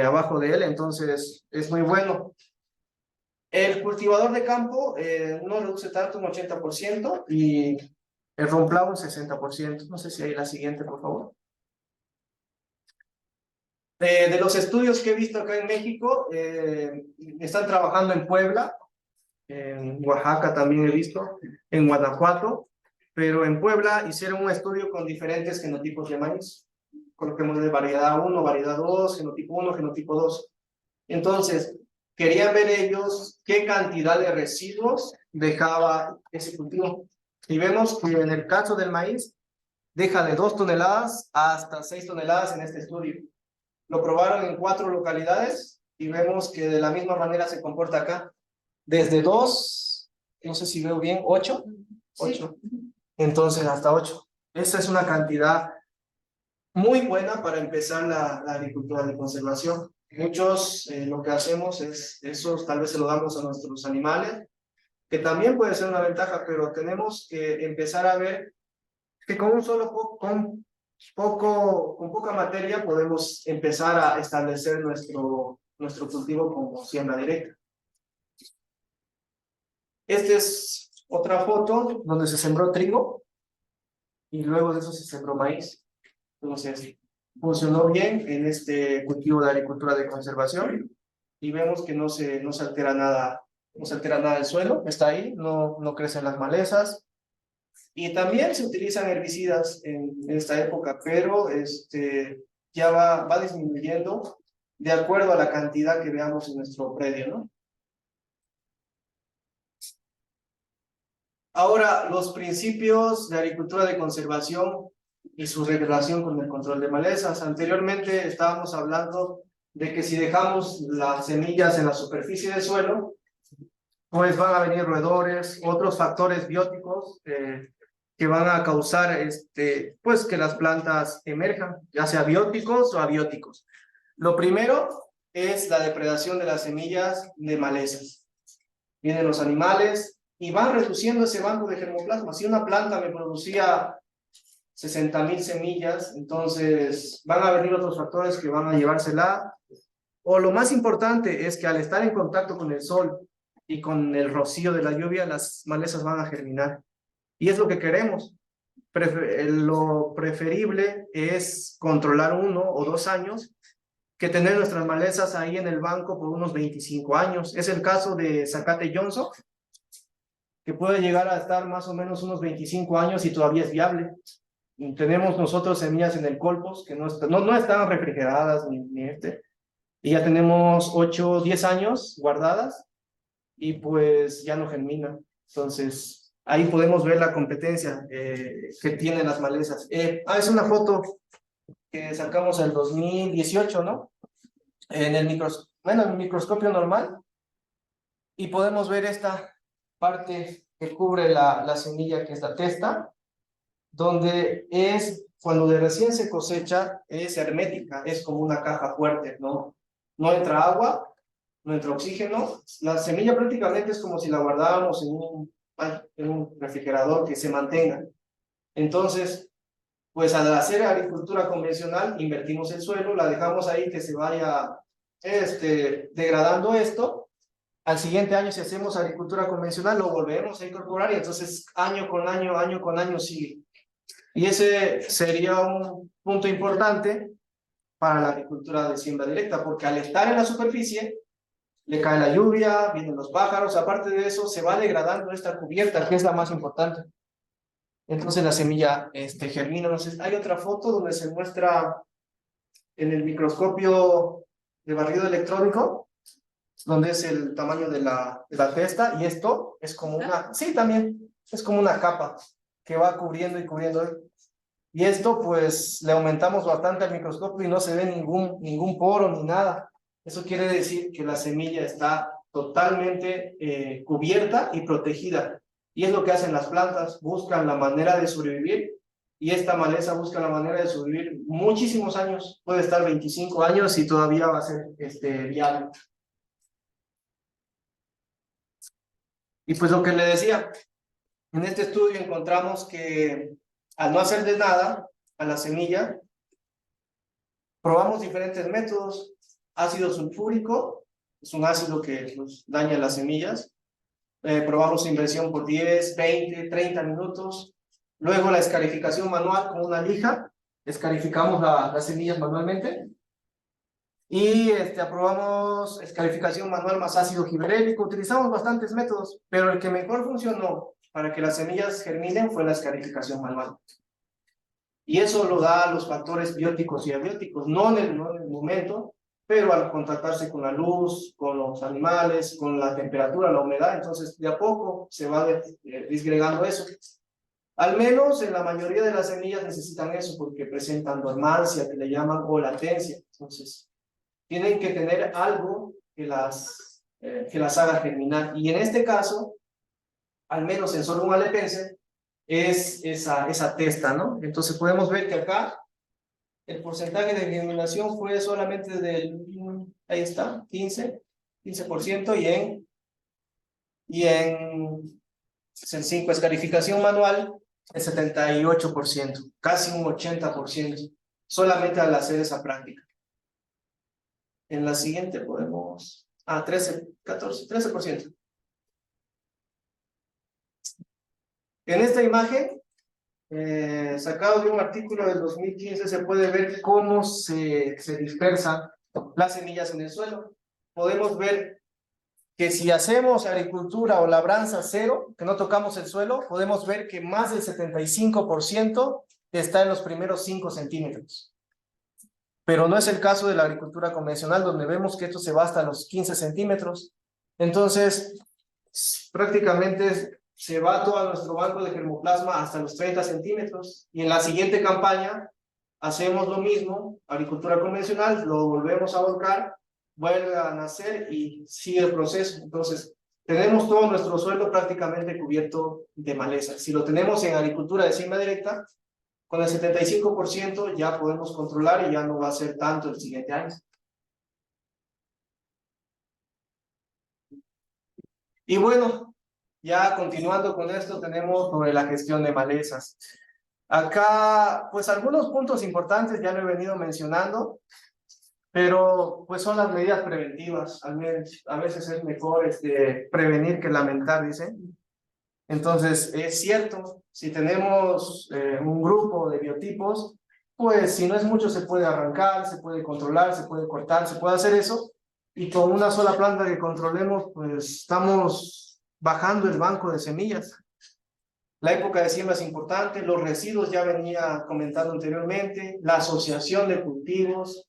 [SPEAKER 2] abajo de él, entonces es muy bueno. El cultivador de campo no reduce tanto, un 80%, y el romplado un 60%. No sé si hay la siguiente, por favor. De los estudios que he visto acá en México, están trabajando en Puebla, en Oaxaca también he visto, en Guanajuato, pero en Puebla hicieron un estudio con diferentes genotipos de maíz. Coloquemos de variedad 1, variedad 2, genotipo 1, genotipo 2. Entonces, querían ver ellos qué cantidad de residuos dejaba ese cultivo. Y vemos que en el caso del maíz, deja de 2 toneladas hasta 6 toneladas en este estudio. Lo probaron en 4 localidades y vemos que de la misma manera se comporta acá. Desde 2, no sé si veo bien, 8. Entonces hasta 8. Esa es una cantidad muy buena para empezar la agricultura de conservación. Muchos lo que hacemos es, eso tal vez se lo damos a nuestros animales, que también puede ser una ventaja, pero tenemos que empezar a ver que con un solo con poca materia podemos empezar a establecer nuestro cultivo como siembra directa. Esta es otra foto donde se sembró trigo y luego de eso se sembró maíz. Entonces, funcionó bien en este cultivo de agricultura de conservación y vemos que no se altera nada, no se altera nada el suelo, está ahí, no crecen las malezas. Y también se utilizan herbicidas en esta época, pero ya va disminuyendo de acuerdo a la cantidad que veamos en nuestro predio, ¿no? Ahora, los principios de agricultura de conservación y su relación con el control de malezas. Anteriormente estábamos hablando de que si dejamos las semillas en la superficie del suelo, pues van a venir roedores, otros factores bióticos que van a causar pues que las plantas emerjan, ya sea bióticos o abióticos. Lo primero es la depredación de las semillas de malezas. Vienen los animales y van reduciendo ese banco de germoplasma. Si una planta me producía 60,000 semillas, entonces van a venir otros factores que van a llevársela. O lo más importante es que al estar en contacto con el sol y con el rocío de la lluvia, las malezas van a germinar. Y es lo que queremos. Lo preferible es controlar 1 o 2 años que tener nuestras malezas ahí en el banco por unos 25 años. Es el caso de Zacate Johnson, que puede llegar a estar más o menos unos 25 años y todavía es viable. Y tenemos nosotros semillas en el Colpos que no están refrigeradas y ya tenemos 8 o 10 años guardadas y pues ya no germinan. Entonces, ahí podemos ver la competencia que tienen las malezas. Es una foto que sacamos en el 2018, ¿no? En el microscopio normal. Y podemos ver esta parte que cubre la semilla, que es la testa, donde cuando de recién se cosecha, es hermética, es como una caja fuerte, ¿no? No entra agua, no entra oxígeno. La semilla prácticamente es como si la guardáramos en un refrigerador que se mantenga. Entonces, pues al hacer agricultura convencional, invertimos el suelo, la dejamos ahí que se vaya degradando esto. Al siguiente año, si hacemos agricultura convencional, lo volvemos a incorporar y entonces año con año sigue. Y ese sería un punto importante para la agricultura de siembra directa, porque al estar en la superficie, le cae la lluvia, vienen los pájaros, aparte de eso, se va degradando esta cubierta, que es la más importante. Entonces la semilla germina. No sé, hay otra foto donde se muestra en el microscopio de barrido electrónico, donde es el tamaño de la testa, y esto es como una, sí, también, es como una capa que va cubriendo y cubriendo. Y esto, pues, le aumentamos bastante al microscopio y no se ve ningún poro ni nada. Eso quiere decir que la semilla está totalmente cubierta y protegida. Y es lo que hacen las plantas, buscan la manera de sobrevivir, y esta maleza busca la manera de sobrevivir muchísimos años, puede estar 25 años y todavía va a ser viable. Y pues lo que le decía, en este estudio encontramos que al no hacerle nada a la semilla, probamos diferentes métodos. Ácido sulfúrico, es un ácido que nos daña las semillas. Probamos inversión por 10, 20, 30 minutos. Luego la escarificación manual con una lija. Escarificamos las semillas manualmente. Y aprobamos escarificación manual más ácido gibberélico. Utilizamos bastantes métodos, pero el que mejor funcionó para que las semillas germinen fue la escarificación manual. Y eso lo da los factores bióticos y abióticos, no en el momento, pero al contactarse con la luz, con los animales, con la temperatura, la humedad, entonces de a poco se va disgregando eso. Al menos en la mayoría de las semillas necesitan eso porque presentan dormancia, que le llaman, o latencia. Entonces, tienen que tener algo que las haga germinar. Y en este caso, al menos en sorgo malepense, es esa testa, ¿no? Entonces podemos ver que acá el porcentaje de germinación fue solamente ahí está, 15%, y en el 5 escarificación manual, el 78%, casi un 80%, solamente al hacer esa práctica. En la siguiente podemos, 13%. En esta imagen, sacado de un artículo del 2015, se puede ver cómo se dispersan las semillas en el suelo. Podemos ver que si hacemos agricultura o labranza cero, que no tocamos el suelo, podemos ver que más del 75% está en los primeros 5 centímetros. Pero no es el caso de la agricultura convencional, donde vemos que esto se va hasta los 15 centímetros. Entonces, prácticamente se va todo nuestro banco de germoplasma hasta los 30 centímetros. Y en la siguiente campaña hacemos lo mismo, agricultura convencional, lo volvemos a volcar, vuelve a nacer y sigue el proceso. Entonces, tenemos todo nuestro suelo prácticamente cubierto de maleza. Si lo tenemos en agricultura de siembra directa, con el 75% ya podemos controlar y ya no va a ser tanto el siguiente año. Y bueno, ya continuando con esto, tenemos sobre la gestión de malezas. Acá, pues algunos puntos importantes ya lo he venido mencionando, pero pues son las medidas preventivas. A veces es mejor prevenir que lamentar, dicen. Entonces, es cierto, si tenemos un grupo de biotipos, pues si no es mucho se puede arrancar, se puede controlar, se puede cortar, se puede hacer eso, y con una sola planta que controlemos, pues estamos bajando el banco de semillas. La época de siembra es importante, los residuos ya venía comentando anteriormente, la asociación de cultivos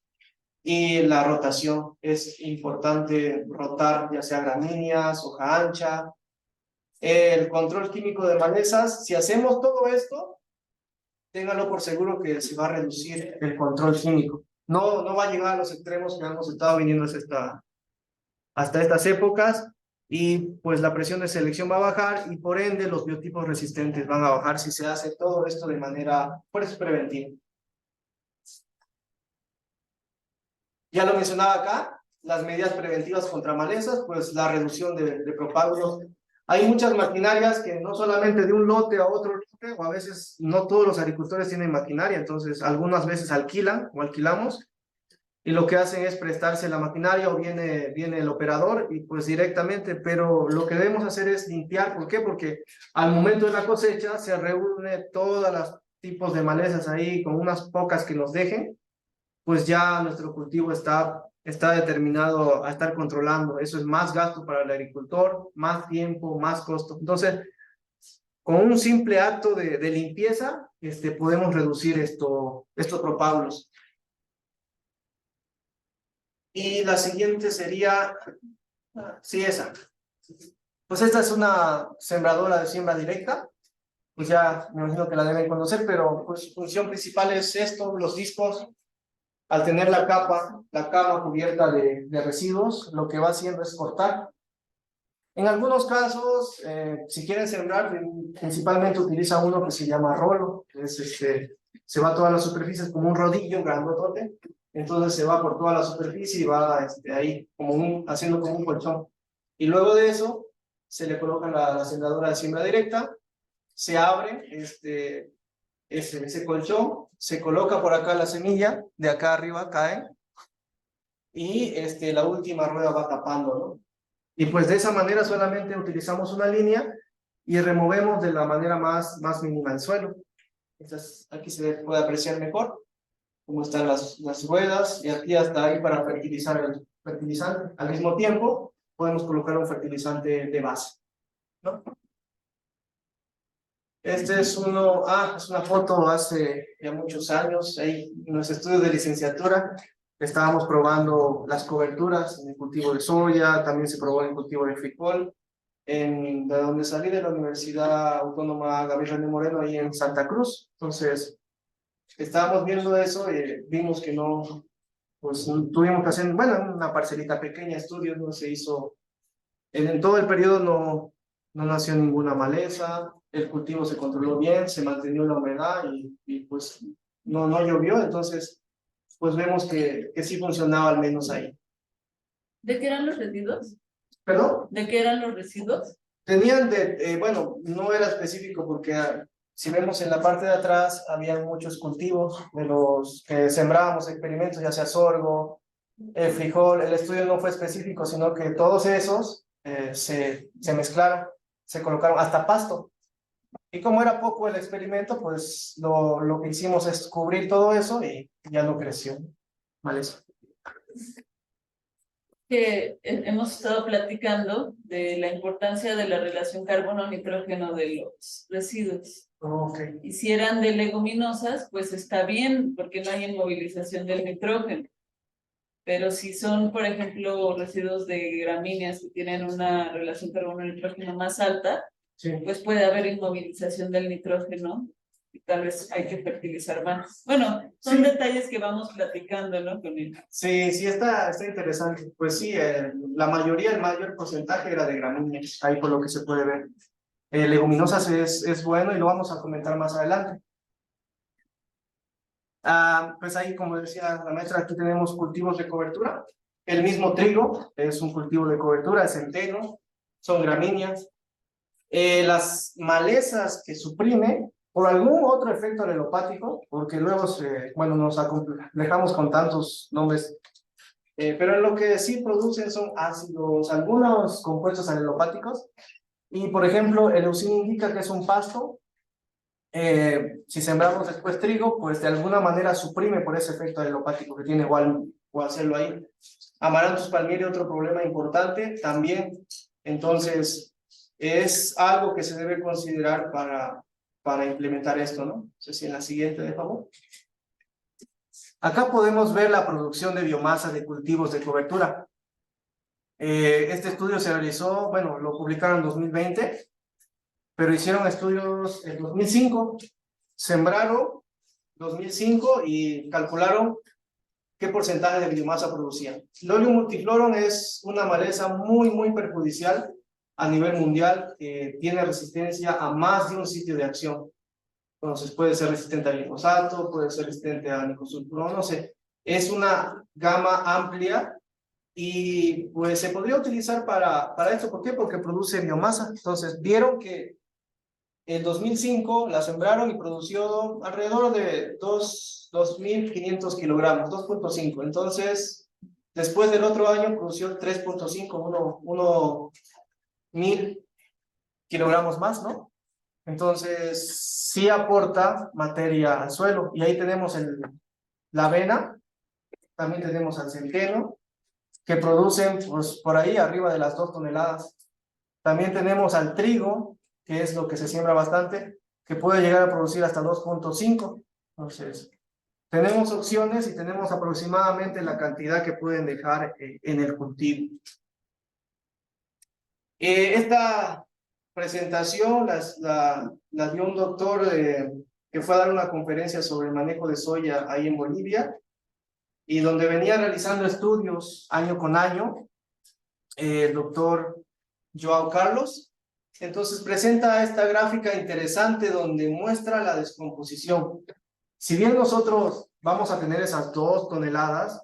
[SPEAKER 2] y la rotación. Es importante rotar ya sea gramíneas, hoja ancha, el control químico de malezas. Si hacemos todo esto, ténganlo por seguro que se va a reducir el control químico. No va a llegar a los extremos que hemos estado viniendo hasta estas épocas, y pues la presión de selección va a bajar y por ende los biotipos resistentes van a bajar si se hace todo esto de manera preventiva. Ya lo mencionaba acá, las medidas preventivas contra malezas, pues la reducción de propágulos. Hay muchas maquinarias que no solamente de un lote a otro lote, o a veces no todos los agricultores tienen maquinaria, entonces algunas veces alquilan o alquilamos, y lo que hacen es prestarse la maquinaria o viene el operador y pues directamente, pero lo que debemos hacer es limpiar. ¿Por qué? Porque al momento de la cosecha se reúne todos los tipos de malezas ahí con unas pocas que nos dejen, pues ya nuestro cultivo está determinado a estar controlando. Eso es más gasto para el agricultor, más tiempo, más costo. Entonces, con un simple acto de limpieza, podemos reducir estos propágulos. Y la siguiente sería, sí, esa. Pues esta es una sembradora de siembra directa. Pues ya me imagino que la deben conocer, pero pues su función principal es esto, los discos. Al tener la cama cubierta de residuos, lo que va haciendo es cortar. En algunos casos, si quieren sembrar, principalmente utilizan uno que se llama rolo, que es se va a todas las superficies como un rodillo grandotote, entonces se va por toda la superficie y va ahí como haciendo como un colchón. Y luego de eso, se le coloca la sembradora de siembra directa, se abre ese colchón, se coloca por acá la semilla, de acá arriba cae, y la última rueda va tapando, ¿no? Y pues de esa manera solamente utilizamos una línea y removemos de la manera más mínima el suelo. Entonces aquí se puede apreciar mejor cómo están las ruedas, y aquí hasta ahí para fertilizar el fertilizante. Al mismo tiempo podemos colocar un fertilizante de base, ¿no? Este es es una foto hace ya muchos años, ahí en los estudios de licenciatura estábamos probando las coberturas en el cultivo de soya, también se probó en el cultivo de frijol, de donde salí de la Universidad Autónoma Gabriel René Moreno, ahí en Santa Cruz. Entonces, estábamos viendo eso y vimos que pues tuvimos que hacer, bueno, una parcelita pequeña, estudios, no se hizo, en todo el periodo no nació ninguna maleza, el cultivo se controló bien, se mantenió la humedad y pues no llovió, entonces pues vemos que sí funcionaba al menos ahí.
[SPEAKER 1] ¿De qué eran los residuos?
[SPEAKER 2] ¿Perdón?
[SPEAKER 1] ¿De qué eran los residuos?
[SPEAKER 2] Tenían bueno, no era específico porque si vemos en la parte de atrás había muchos cultivos de los que sembrábamos experimentos, ya sea sorgo, frijol. El estudio no fue específico, sino que todos esos se mezclaron, se colocaron hasta pasto. Y como era poco el experimento, pues lo que hicimos es cubrir todo eso y ya no creció. Vale, eso.
[SPEAKER 1] Que hemos estado platicando de la importancia de la relación carbono-nitrógeno de los residuos.
[SPEAKER 2] Okay.
[SPEAKER 1] Y si eran de leguminosas, pues está bien, porque no hay inmovilización del nitrógeno. Pero si son, por ejemplo, residuos de gramíneas que tienen una relación carbono-nitrógeno más alta,
[SPEAKER 2] Sí.
[SPEAKER 1] pues puede haber inmovilización del nitrógeno y tal vez hay que fertilizar más. Bueno, son detalles que vamos platicando, ¿no? Con él.
[SPEAKER 2] Sí, está interesante. Pues sí, la mayoría, el mayor porcentaje era de gramíneas, ahí por lo que se puede ver. Leguminosas es bueno y lo vamos a comentar más adelante. Pues ahí, como decía la maestra, aquí tenemos cultivos de cobertura. El mismo trigo es un cultivo de cobertura, el centeno, son gramíneas. Las malezas que suprime por algún otro efecto alelopático, porque luego bueno, nos acomplejamos con tantos nombres, pero lo que sí producen son ácidos, algunos compuestos alelopáticos, y por ejemplo, el leucina indica que es un pasto. Si sembramos después trigo, pues de alguna manera suprime por ese efecto alelopático que tiene, igual hacerlo ahí. Amaranthus palmieri, otro problema importante también. Entonces, es algo que se debe considerar para implementar esto, ¿no? No sé si en la siguiente, de favor. Acá podemos ver la producción de biomasa de cultivos de cobertura. Este estudio se realizó, bueno, lo publicaron en 2020, pero hicieron estudios en 2005, sembraron 2005 y calcularon qué porcentaje de biomasa producían. Lolium multiflorum es una maleza muy perjudicial a nivel mundial, que tiene resistencia a más de un sitio de acción. Entonces puede ser resistente al glifosato, puede ser resistente a nicosulfuro, no sé. Es una gama amplia y pues se podría utilizar para esto. ¿Por qué? Porque produce biomasa. Entonces vieron que en 2005 la sembraron y produció alrededor de 2.500 kilogramos, 2.5. Entonces, después del otro año produció 3.5, 1.000 kilogramos más, ¿no? Entonces, sí aporta materia al suelo. Y ahí tenemos la avena, también tenemos al centeno, que producen pues, por ahí arriba de las 2 toneladas. También tenemos al trigo, que es lo que se siembra bastante, que puede llegar a producir hasta 2.5. Entonces, tenemos opciones y tenemos aproximadamente la cantidad que pueden dejar en el cultivo. Esta presentación la dio un doctor que fue a dar una conferencia sobre el manejo de soya ahí en Bolivia, y donde venía realizando estudios año con año, el doctor Joao Carlos. Entonces presenta esta gráfica interesante donde muestra la descomposición. Si bien nosotros vamos a tener esas 2 toneladas,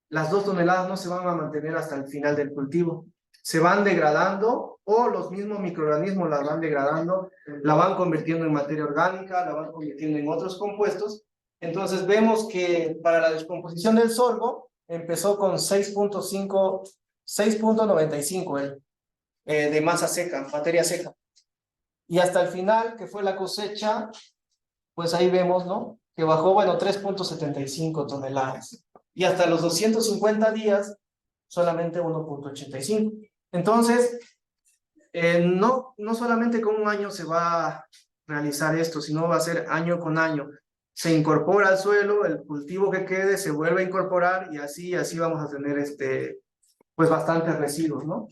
[SPEAKER 2] las 2 toneladas no se van a mantener hasta el final del cultivo. Se van degradando o los mismos microorganismos las van degradando, la van convirtiendo en materia orgánica, la van convirtiendo en otros compuestos. Entonces vemos que para la descomposición del sorgo empezó con 6.95 de masa seca, materia seca. Y hasta el final, que fue la cosecha, pues ahí vemos, ¿no? Que bajó, bueno, 3.75 toneladas. Y hasta los 250 días, solamente 1.85. Entonces, no solamente con un año se va a realizar esto, sino va a ser año con año. Se incorpora al suelo, el cultivo que quede se vuelve a incorporar y así vamos a tener pues bastantes residuos, ¿no?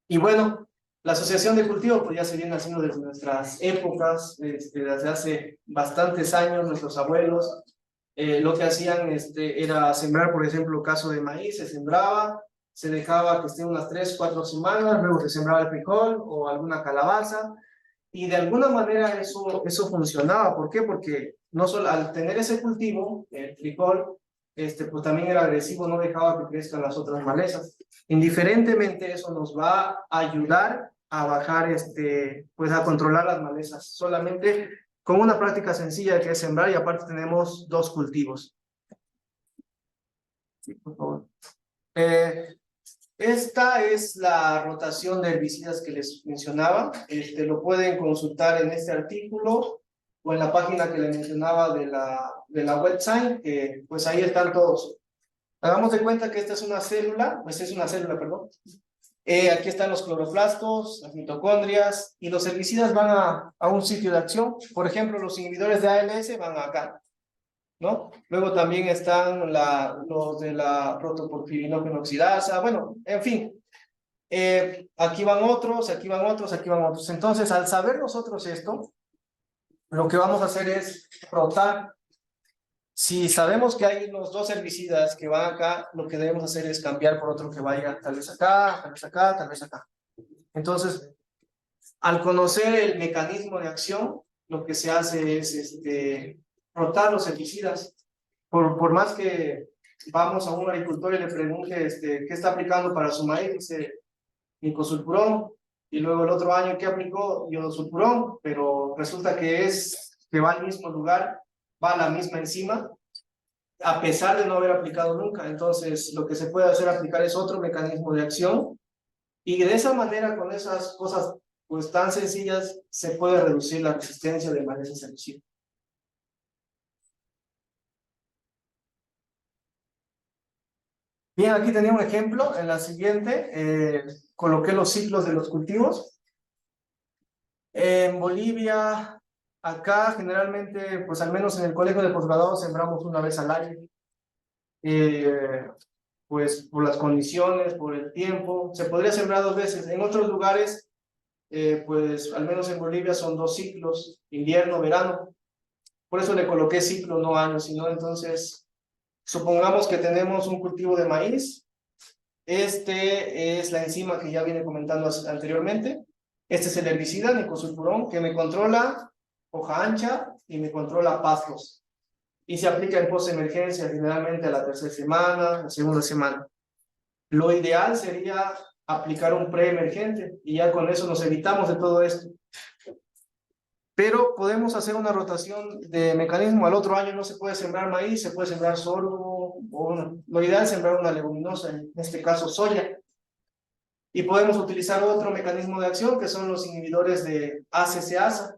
[SPEAKER 2] Y bueno, la asociación de cultivo pues ya se viene haciendo desde nuestras épocas, desde hace bastantes años. Nuestros abuelos lo que hacían era sembrar, por ejemplo, caso de maíz, se sembraba, se dejaba que esté unas 3, 4 semanas, luego se sembraba el frijol o alguna calabaza, y de alguna manera eso funcionaba. ¿Por qué? Porque no solo al tener ese cultivo, el frijol, pues también era agresivo, no dejaba que crezcan las otras malezas. Indiferentemente, eso nos va a ayudar a bajar, pues a controlar las malezas, solamente con una práctica sencilla que es sembrar, y aparte tenemos 2 cultivos. Sí, por favor. Esta es la rotación de herbicidas que les mencionaba. Lo pueden consultar en este artículo o en la página que les mencionaba de la website, que pues ahí están todos. Hagamos de cuenta que esta es una célula, perdón. Aquí están los cloroplastos, las mitocondrias, y los herbicidas van a un sitio de acción. Por ejemplo, los inhibidores de ALS van acá, ¿no? Luego también están los de la protoporfirinógeno oxidasa, bueno, en fin. Aquí van otros, aquí van otros, aquí van otros. Entonces, al saber nosotros esto, lo que vamos a hacer es rotar. Si sabemos que hay los 2 herbicidas que van acá, lo que debemos hacer es cambiar por otro que vaya tal vez acá, tal vez acá, tal vez acá. Entonces, al conocer el mecanismo de acción, lo que se hace es rotar los herbicidas. Por más que vamos a un agricultor y le pregunte qué está aplicando para su maíz, dice nicosulfurón, y luego el otro año ¿qué aplicó? Ionosulfurón, pero resulta que va al mismo lugar, va a la misma enzima, a pesar de no haber aplicado nunca. Entonces, lo que se puede hacer aplicar es otro mecanismo de acción, y de esa manera, con esas cosas pues tan sencillas, se puede reducir la resistencia de malezas herbicidas. Bien, aquí tenía un ejemplo. En la siguiente, coloqué los ciclos de los cultivos. En Bolivia, acá generalmente, pues al menos en el colegio de posgraduados, sembramos una vez al año. Pues por las condiciones, por el tiempo, se podría sembrar 2 veces. En otros lugares, pues al menos en Bolivia son 2 ciclos, invierno, verano. Por eso le coloqué ciclo, no año, sino entonces... Supongamos que tenemos un cultivo de maíz. Es la enzima que ya viene comentando anteriormente. Este es el herbicida, nicosulfurón, que me controla hoja ancha y me controla pastos. Y se aplica en post-emergencia, generalmente a la 3ª semana, la 2ª semana. Lo ideal sería aplicar un preemergente, y ya con eso nos evitamos de todo esto. Pero podemos hacer una rotación de mecanismo. Al otro año no se puede sembrar maíz, se puede sembrar sorgo, lo ideal es sembrar una leguminosa, en este caso soya. Y podemos utilizar otro mecanismo de acción, que son los inhibidores de ACC-ASA.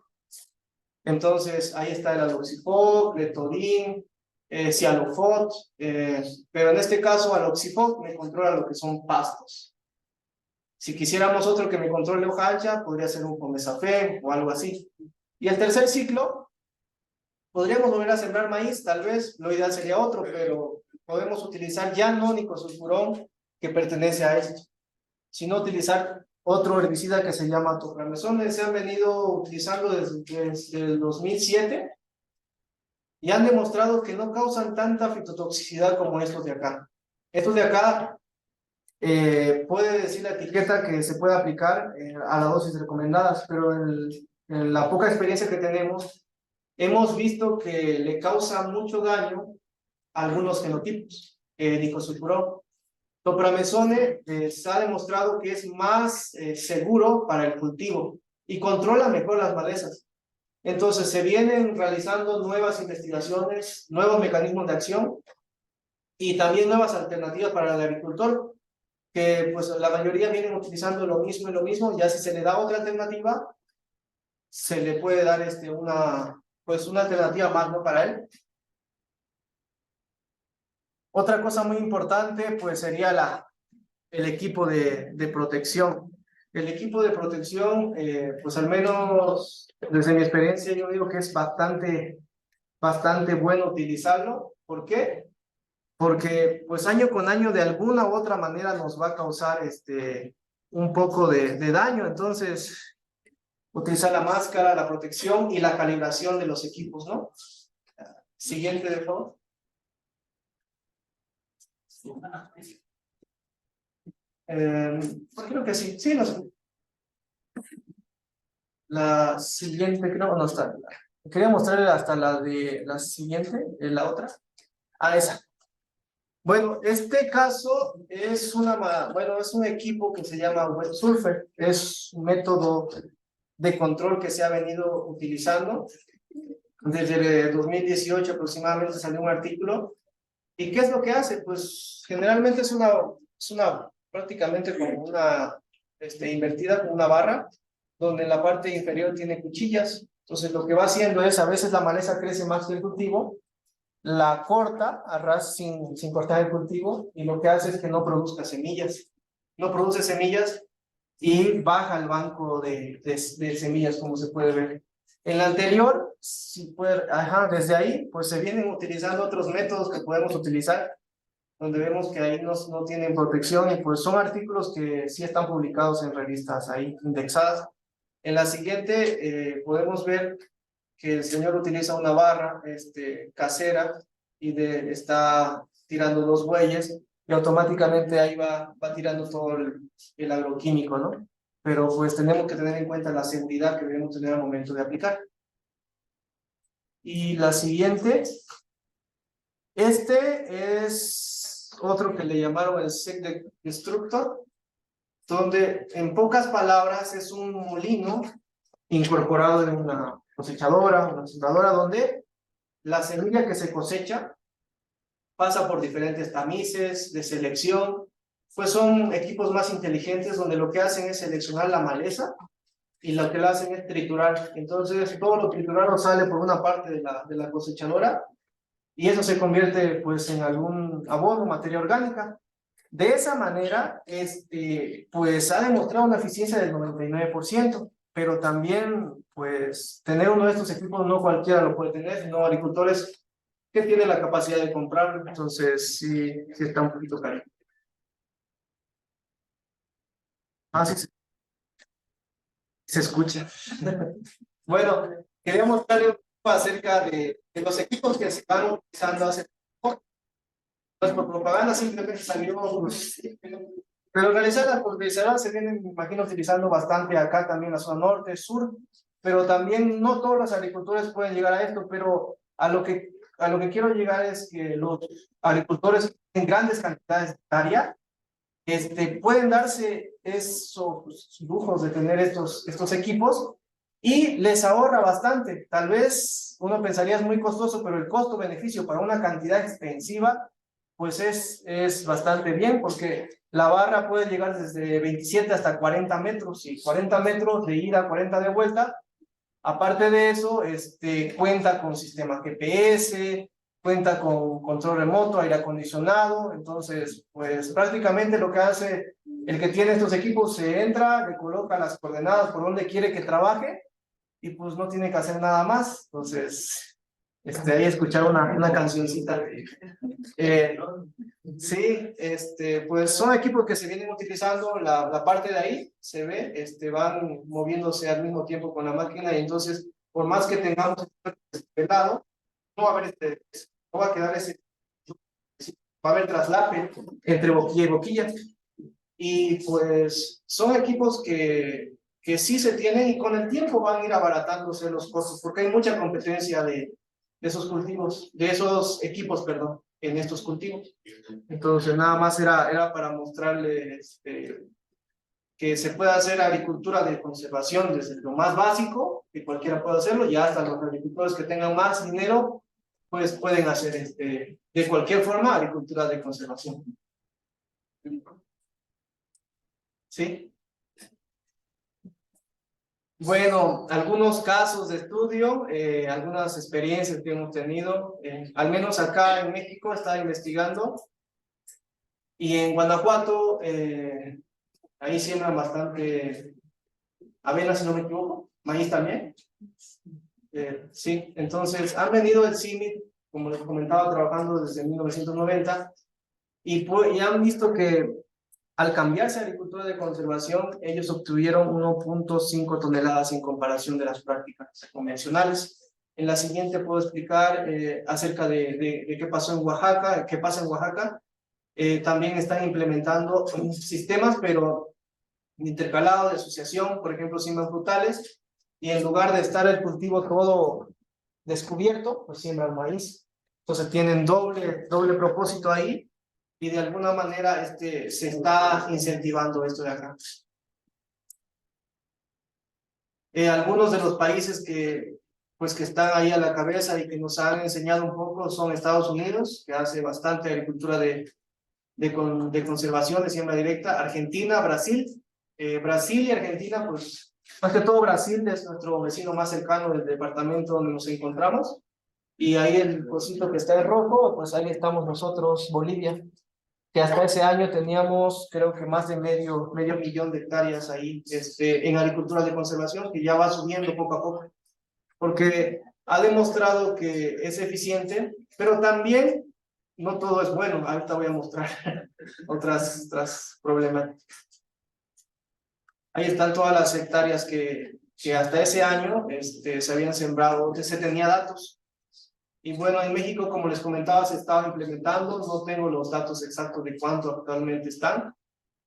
[SPEAKER 2] Entonces, ahí está el aloxifop, Clethodim, Cialofot, pero en este caso aloxifop me controla lo que son pastos. Si quisiéramos otro que me controle hoja ancha, podría ser un Comesafem o algo así. Y el tercer ciclo, podríamos volver a sembrar maíz, tal vez, lo ideal sería otro, pero podemos utilizar ya no nicosulfurón que pertenece a esto, sino utilizar otro herbicida que se llama topramesones. Se han venido utilizando desde el 2007 y han demostrado que no causan tanta fitotoxicidad como estos de acá. Estos de acá puede decir la etiqueta que se puede aplicar a las dosis recomendadas, pero en la poca experiencia que tenemos, hemos visto que le causa mucho daño a algunos genotipos. Nicosulfurón. Topramezone se ha demostrado que es más seguro para el cultivo y controla mejor las malezas. Entonces se vienen realizando nuevas investigaciones, nuevos mecanismos de acción y también nuevas alternativas para el agricultor, que pues la mayoría vienen utilizando lo mismo y lo mismo. Ya si se le da otra alternativa, se le puede dar una alternativa más, ¿no? Para él. Otra cosa muy importante pues sería el equipo de protección. El equipo de protección, pues al menos desde mi experiencia yo digo que es bastante bueno utilizarlo. ¿Por qué? Porque pues año con año de alguna u otra manera nos va a causar un poco de daño. Entonces, utilizar la máscara, la protección y la calibración de los equipos, ¿no? Siguiente, de favor. Creo que sí, sí, no sé. La siguiente, creo, no está. Quería mostrarle hasta la siguiente, la otra. Ah, esa. Bueno, este caso es es un equipo que se llama WebSurfer. Es un método de control que se ha venido utilizando. Desde el 2018 aproximadamente salió un artículo. ¿Y qué es lo que hace? Pues generalmente es prácticamente como una invertida con una barra, donde en la parte inferior tiene cuchillas. Entonces lo que va haciendo es, a veces la maleza crece más que el cultivo, la corta a ras sin cortar el cultivo, y lo que hace es que no produzca semillas. No produce semillas y baja el banco de semillas, como se puede ver. En la anterior, desde ahí, pues se vienen utilizando otros métodos que podemos utilizar, donde vemos que ahí no tienen protección, y pues son artículos que sí están publicados en revistas ahí indexadas. En la siguiente podemos ver que el señor utiliza una barra casera y está tirando 2 bueyes, y automáticamente ahí va tirando todo el agroquímico, ¿no? Pero pues tenemos que tener en cuenta la seguridad que debemos tener al momento de aplicar. Y la siguiente, es otro que le llamaron el Sec Destructor, donde en pocas palabras es un molino incorporado en una cosechadora, una sembradora, donde la semilla que se cosecha pasa por diferentes tamices de selección. Pues son equipos más inteligentes, donde lo que hacen es seleccionar la maleza y lo que lo hacen es triturar. Entonces todo lo triturado sale por una parte de la cosechadora, y eso se convierte pues en algún abono, materia orgánica. De esa manera, pues ha demostrado una eficiencia del 99%, pero también, pues, tener uno de estos equipos no cualquiera lo puede tener, sino agricultores que tienen la capacidad de comprarlo. Entonces, sí está un poquito caro. Ah, sí, se escucha. Bueno, quería mostrarle un poco acerca de los equipos que se van utilizando hace poco. Pues por propaganda simplemente salió, pues, pero realizar las se vienen, me imagino, utilizando bastante acá también en la zona norte, sur, pero también no todos los agricultores pueden llegar a esto. Pero a lo que quiero llegar es que los agricultores en grandes cantidades de área pueden darse esos lujos de tener estos equipos, y les ahorra bastante. Tal vez uno pensaría es muy costoso, pero el costo-beneficio para una cantidad extensiva pues es bastante bien, porque la barra puede llegar desde 27 hasta 40 metros, y 40 metros de ida, 40 de vuelta, Aparte de eso, cuenta con sistema GPS, cuenta con control remoto, aire acondicionado. Entonces, pues prácticamente lo que hace el que tiene estos equipos, se entra, le coloca las coordenadas por donde quiere que trabaje y pues no tiene que hacer nada más. Entonces, ahí escuchar una cancioncita. Sí, pues son equipos que se vienen utilizando, la parte de ahí se ve, van moviéndose al mismo tiempo con la máquina y entonces, por más que tengamos este lado, no va a haber no va a quedar ese, va a haber traslape entre boquilla y boquilla. Y pues son equipos que sí se tienen y con el tiempo van a ir abaratándose los costos, porque hay mucha competencia de esos cultivos, de esos equipos, perdón, en estos cultivos. Entonces, nada más era para mostrarles que se puede hacer agricultura de conservación desde lo más básico, que cualquiera puede hacerlo, ya hasta los agricultores que tengan más dinero, pues pueden hacer de cualquier forma agricultura de conservación. ¿Sí? Bueno, algunos casos de estudio, algunas experiencias que hemos tenido, al menos acá en México estaba investigando y en Guanajuato ahí siembran bastante avena, si no me equivoco, maíz también. Sí, entonces han venido el CIMIT, como les comentaba, trabajando desde 1990 y han visto que al cambiarse a agricultura de conservación, ellos obtuvieron 1.5 toneladas en comparación de las prácticas convencionales. En la siguiente puedo explicar acerca de qué pasó en Oaxaca, qué pasa en Oaxaca. También están implementando sistemas, pero intercalados de asociación, por ejemplo, siembran frutales, y en lugar de estar el cultivo todo descubierto, pues siembran maíz. Entonces tienen doble propósito ahí, y de alguna manera se está incentivando esto de acá. Algunos de los países que están ahí a la cabeza y que nos han enseñado un poco son Estados Unidos, que hace bastante agricultura de conservación, de siembra directa, Argentina, Brasil. Brasil y Argentina, pues más que todo Brasil es nuestro vecino más cercano del departamento donde nos encontramos, y ahí el cosito que está en rojo, pues ahí estamos nosotros, Bolivia, que hasta ese año teníamos, creo que más de medio millón de hectáreas ahí en agricultura de conservación, que ya va subiendo poco a poco, porque ha demostrado que es eficiente, pero también no todo es bueno. Ahorita voy a mostrar otras problemáticas. Ahí están todas las hectáreas que hasta ese año se habían sembrado, que se tenía datos. Y bueno, en México, como les comentaba, se estaba implementando. No tengo los datos exactos de cuánto actualmente están,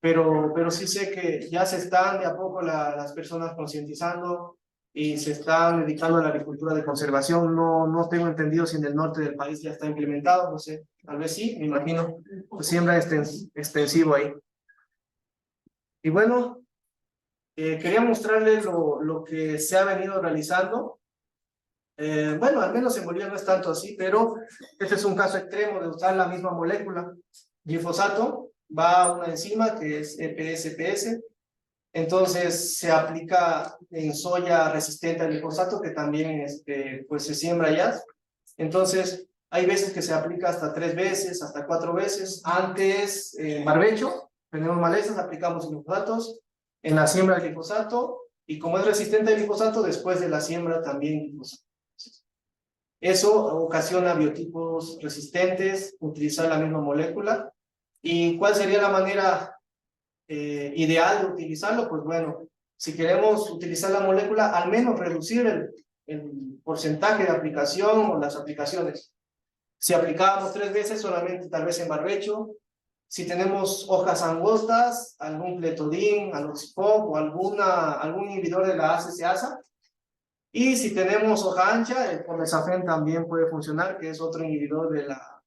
[SPEAKER 2] pero sí sé que ya se están de a poco las personas concientizando y se están dedicando a la agricultura de conservación. No tengo entendido si en el norte del país ya está implementado, no sé, tal vez sí, me imagino, pues siembra extensivo ahí. Y bueno, quería mostrarles lo que se ha venido realizando. Bueno, al menos en Bolivia no es tanto así, pero este es un caso extremo de usar la misma molécula. Glifosato va a una enzima que es EPSPS, entonces se aplica en soya resistente al glifosato, que también pues se siembra ya. Entonces hay veces que se aplica hasta 3 veces, hasta 4 veces. Antes, en barbecho, tenemos malezas, aplicamos glifosatos, en la siembra de glifosato, y como es resistente al glifosato, después de la siembra también glifosato. Eso ocasiona biotipos resistentes, utilizar la misma molécula. ¿Y cuál sería la manera ideal de utilizarlo? Pues bueno, si queremos utilizar la molécula, al menos reducir el porcentaje de aplicación o las aplicaciones. Si aplicábamos 3 veces, solamente tal vez en barbecho. Si tenemos hojas angostas, algún pletodin, aloxipop o algún inhibidor de la ACCasa. Y si tenemos hoja ancha, el Formesafen también puede funcionar, que es otro inhibidor de la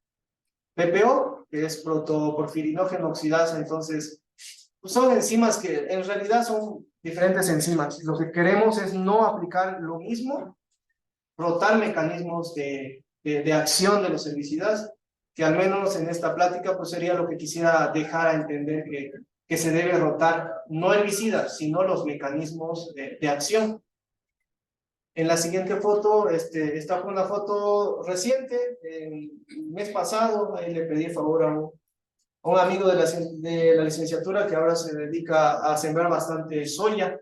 [SPEAKER 2] PPO, que es protoporfirinógeno oxidasa. Entonces, pues son enzimas que en realidad son diferentes enzimas. Lo que queremos es no aplicar lo mismo, rotar mecanismos de acción de los herbicidas, que al menos en esta plática pues sería lo que quisiera dejar a entender, que se debe rotar no herbicidas, sino los mecanismos de acción. En la siguiente foto, esta fue una foto reciente, el mes pasado, ahí le pedí favor a un amigo de la licenciatura que ahora se dedica a sembrar bastante soya.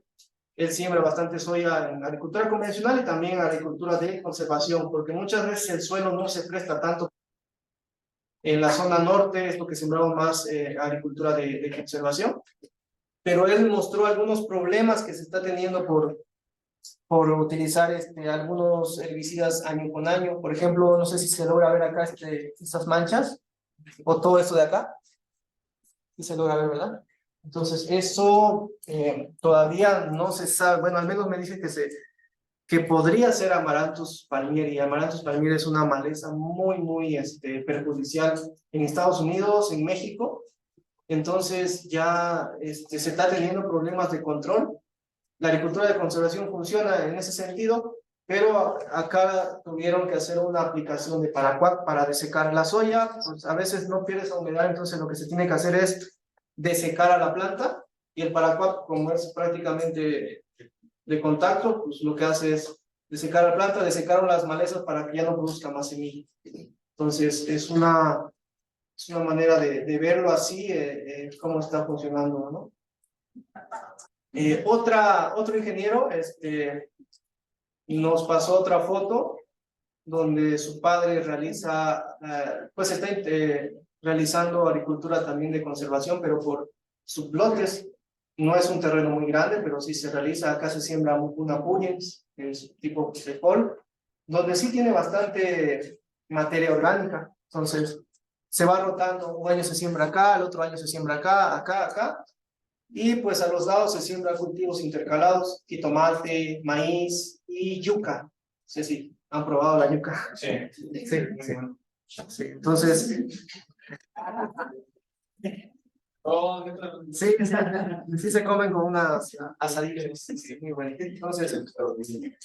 [SPEAKER 2] Él siembra bastante soya en agricultura convencional y también en agricultura de conservación, porque muchas veces el suelo no se presta tanto. En la zona norte es lo que sembramos más agricultura de conservación, pero él mostró algunos problemas que se está teniendo por utilizar algunos herbicidas año con año. Por ejemplo, no sé si se logra ver acá estas manchas o todo esto de acá. Sí se logra ver, ¿verdad? Entonces, eso todavía no se sabe. Bueno, al menos me dice que podría ser Amaranthus palmieri. Amaranthus palmieri es una maleza muy perjudicial en Estados Unidos, en México. Entonces, ya se está teniendo problemas de control. La agricultura de conservación funciona en ese sentido, pero acá tuvieron que hacer una aplicación de paraquat para desecar la soya. Pues a veces no pierde esa humedad, entonces lo que se tiene que hacer es desecar a la planta, y el paraquat, como es prácticamente de contacto, pues lo que hace es desecar la planta, desecaron las malezas para que ya no produzca más semilla. Entonces es una manera de verlo así, cómo está funcionando, ¿no? Otro ingeniero nos pasó otra foto donde su padre realiza, pues está realizando agricultura también de conservación, pero por sublotes. No es un terreno muy grande, pero sí se realiza. Acá se siembra una puñens, que es tipo col, donde sí tiene bastante materia orgánica. Entonces, se va rotando. Un año se siembra acá, el otro año se siembra acá, acá. Y pues a los lados se siembran cultivos intercalados, jitomate, maíz y yuca. No sé si han probado la yuca.
[SPEAKER 3] Sí.
[SPEAKER 2] Sí. Entonces, sí se comen con unas asadillas. Sí, muy bueno. Entonces,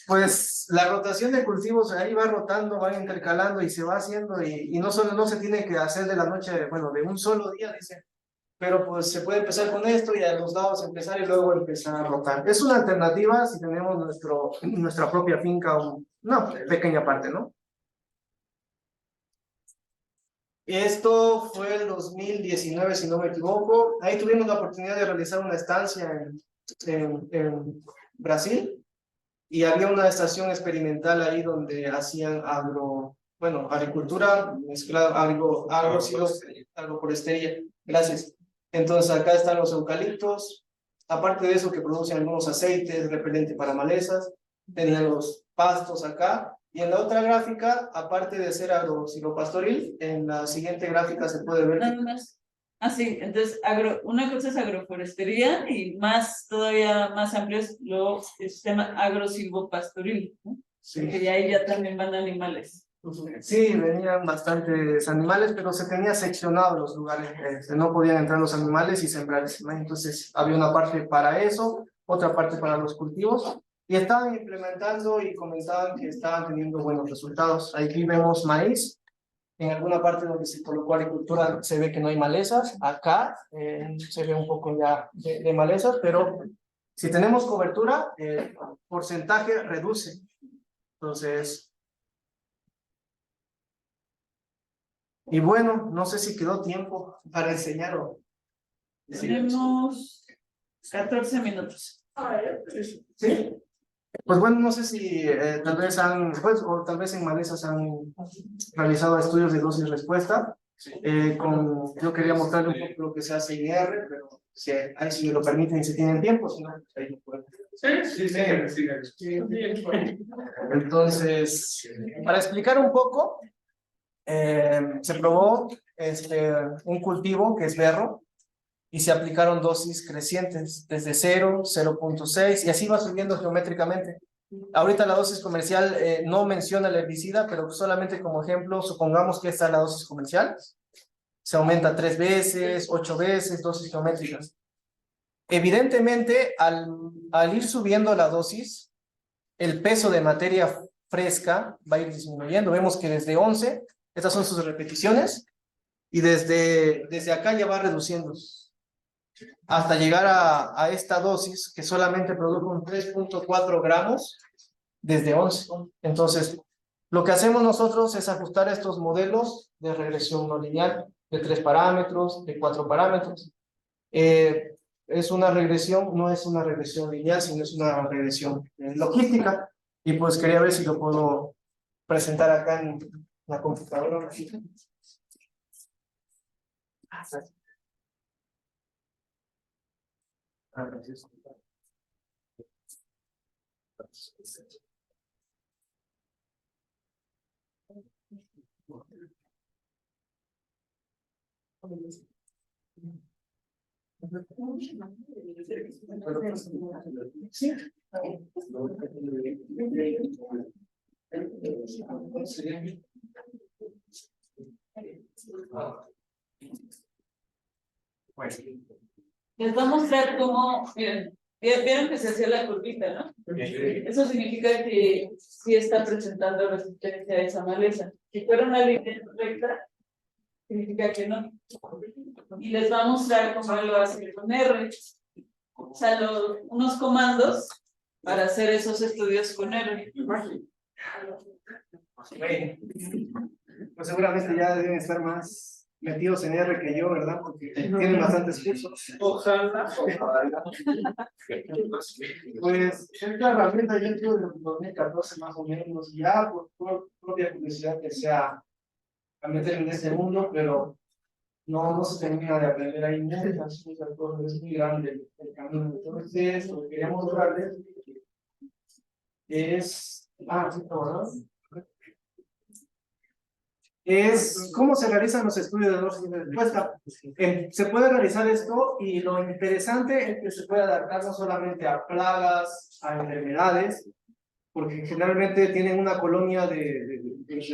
[SPEAKER 2] pues la rotación de cultivos ahí va rotando, va intercalando y se va haciendo, y no se tiene que hacer de la noche, bueno, de un solo día, dice. Pero pues se puede empezar con esto y a los lados empezar y luego empezar a rotar. Es una alternativa si tenemos nuestra propia finca o una pequeña parte, ¿no? Esto fue el 2019, si no me equivoco. Ahí tuvimos la oportunidad de realizar una estancia en Brasil, y había una estación experimental ahí donde hacían agricultura mezclada, agroforestería. Gracias. Entonces acá están los eucaliptos, aparte de eso que producen algunos aceites, repelente para malezas, tenían los pastos acá, y en la otra gráfica, aparte de ser agrosilvopastoril, en la siguiente gráfica se puede ver.
[SPEAKER 1] Nada más. Sí, entonces una cosa es agroforestería y todavía más amplio es el sistema agrosilvopastoril, ¿no?
[SPEAKER 2] Sí.
[SPEAKER 1] Porque ahí ya también van animales.
[SPEAKER 2] Sí, venían bastantes animales, pero se tenía seccionado los lugares, no podían entrar los animales y sembrar, ¿no? Entonces había una parte para eso, otra parte para los cultivos, y estaban implementando y comentaban que estaban teniendo buenos resultados. Aquí vemos maíz, en alguna parte donde se colocó agricultura se ve que no hay malezas, acá se ve un poco ya de malezas, pero si tenemos cobertura, el porcentaje reduce. Entonces, y bueno, no sé si quedó tiempo para enseñar o...
[SPEAKER 1] Tenemos 14 minutos.
[SPEAKER 2] Sí. Pues bueno, no sé si tal vez o tal vez en malezas han realizado estudios de dosis respuesta. Yo quería mostrarle un poco lo que se hace en IR, pero si me lo permiten y si tienen tiempo, si no, ahí lo pueden. Sí. Entonces, para explicar un poco, se probó un cultivo que es berro, y se aplicaron dosis crecientes desde 0, 0.6 y así va subiendo geométricamente. Ahorita la dosis comercial no menciona el herbicida, pero solamente como ejemplo, supongamos que esta es la dosis comercial. Se aumenta 3 veces, 8 veces, dosis geométricas. Evidentemente, al ir subiendo la dosis, el peso de materia fresca va a ir disminuyendo. Vemos que desde 11, estas son sus repeticiones, y desde acá ya va reduciendo hasta llegar a esta dosis que solamente produjo un 3.4 gramos desde 11. Entonces, lo que hacemos nosotros es ajustar estos modelos de regresión no lineal de 3 parámetros, de 4 parámetros. Es una regresión, no es una regresión lineal, sino es una regresión logística. Y pues quería ver si lo puedo presentar acá en la computadora. Gracias. Sí.
[SPEAKER 1] Les voy a mostrar cómo, miren, vieron que se hacía la curvita, ¿no? Eso significa que sí está presentando resistencia a esa maleza. Si fuera una línea recta, significa que no. Y les va a mostrar cómo lo hace con R. O sea, unos comandos para hacer esos estudios con R.
[SPEAKER 2] Pues seguramente ya deben estar más metidos en R que yo, ¿verdad? Porque tienen bastantes cursos.
[SPEAKER 3] Ojalá.
[SPEAKER 2] Pues esta herramienta yo tuve en 2014 más o menos, ya por propia curiosidad que sea a meter en este mundo, pero no se termina de aprender ahí muchas cosas, es muy grande el camino. Entonces, lo que queríamos mostrarles es, sí, ¿verdad? Es cómo se realizan los estudios de dosis de respuesta. Se puede realizar esto y lo interesante es que se puede adaptar no solamente a plagas, a enfermedades, porque generalmente tienen una colonia de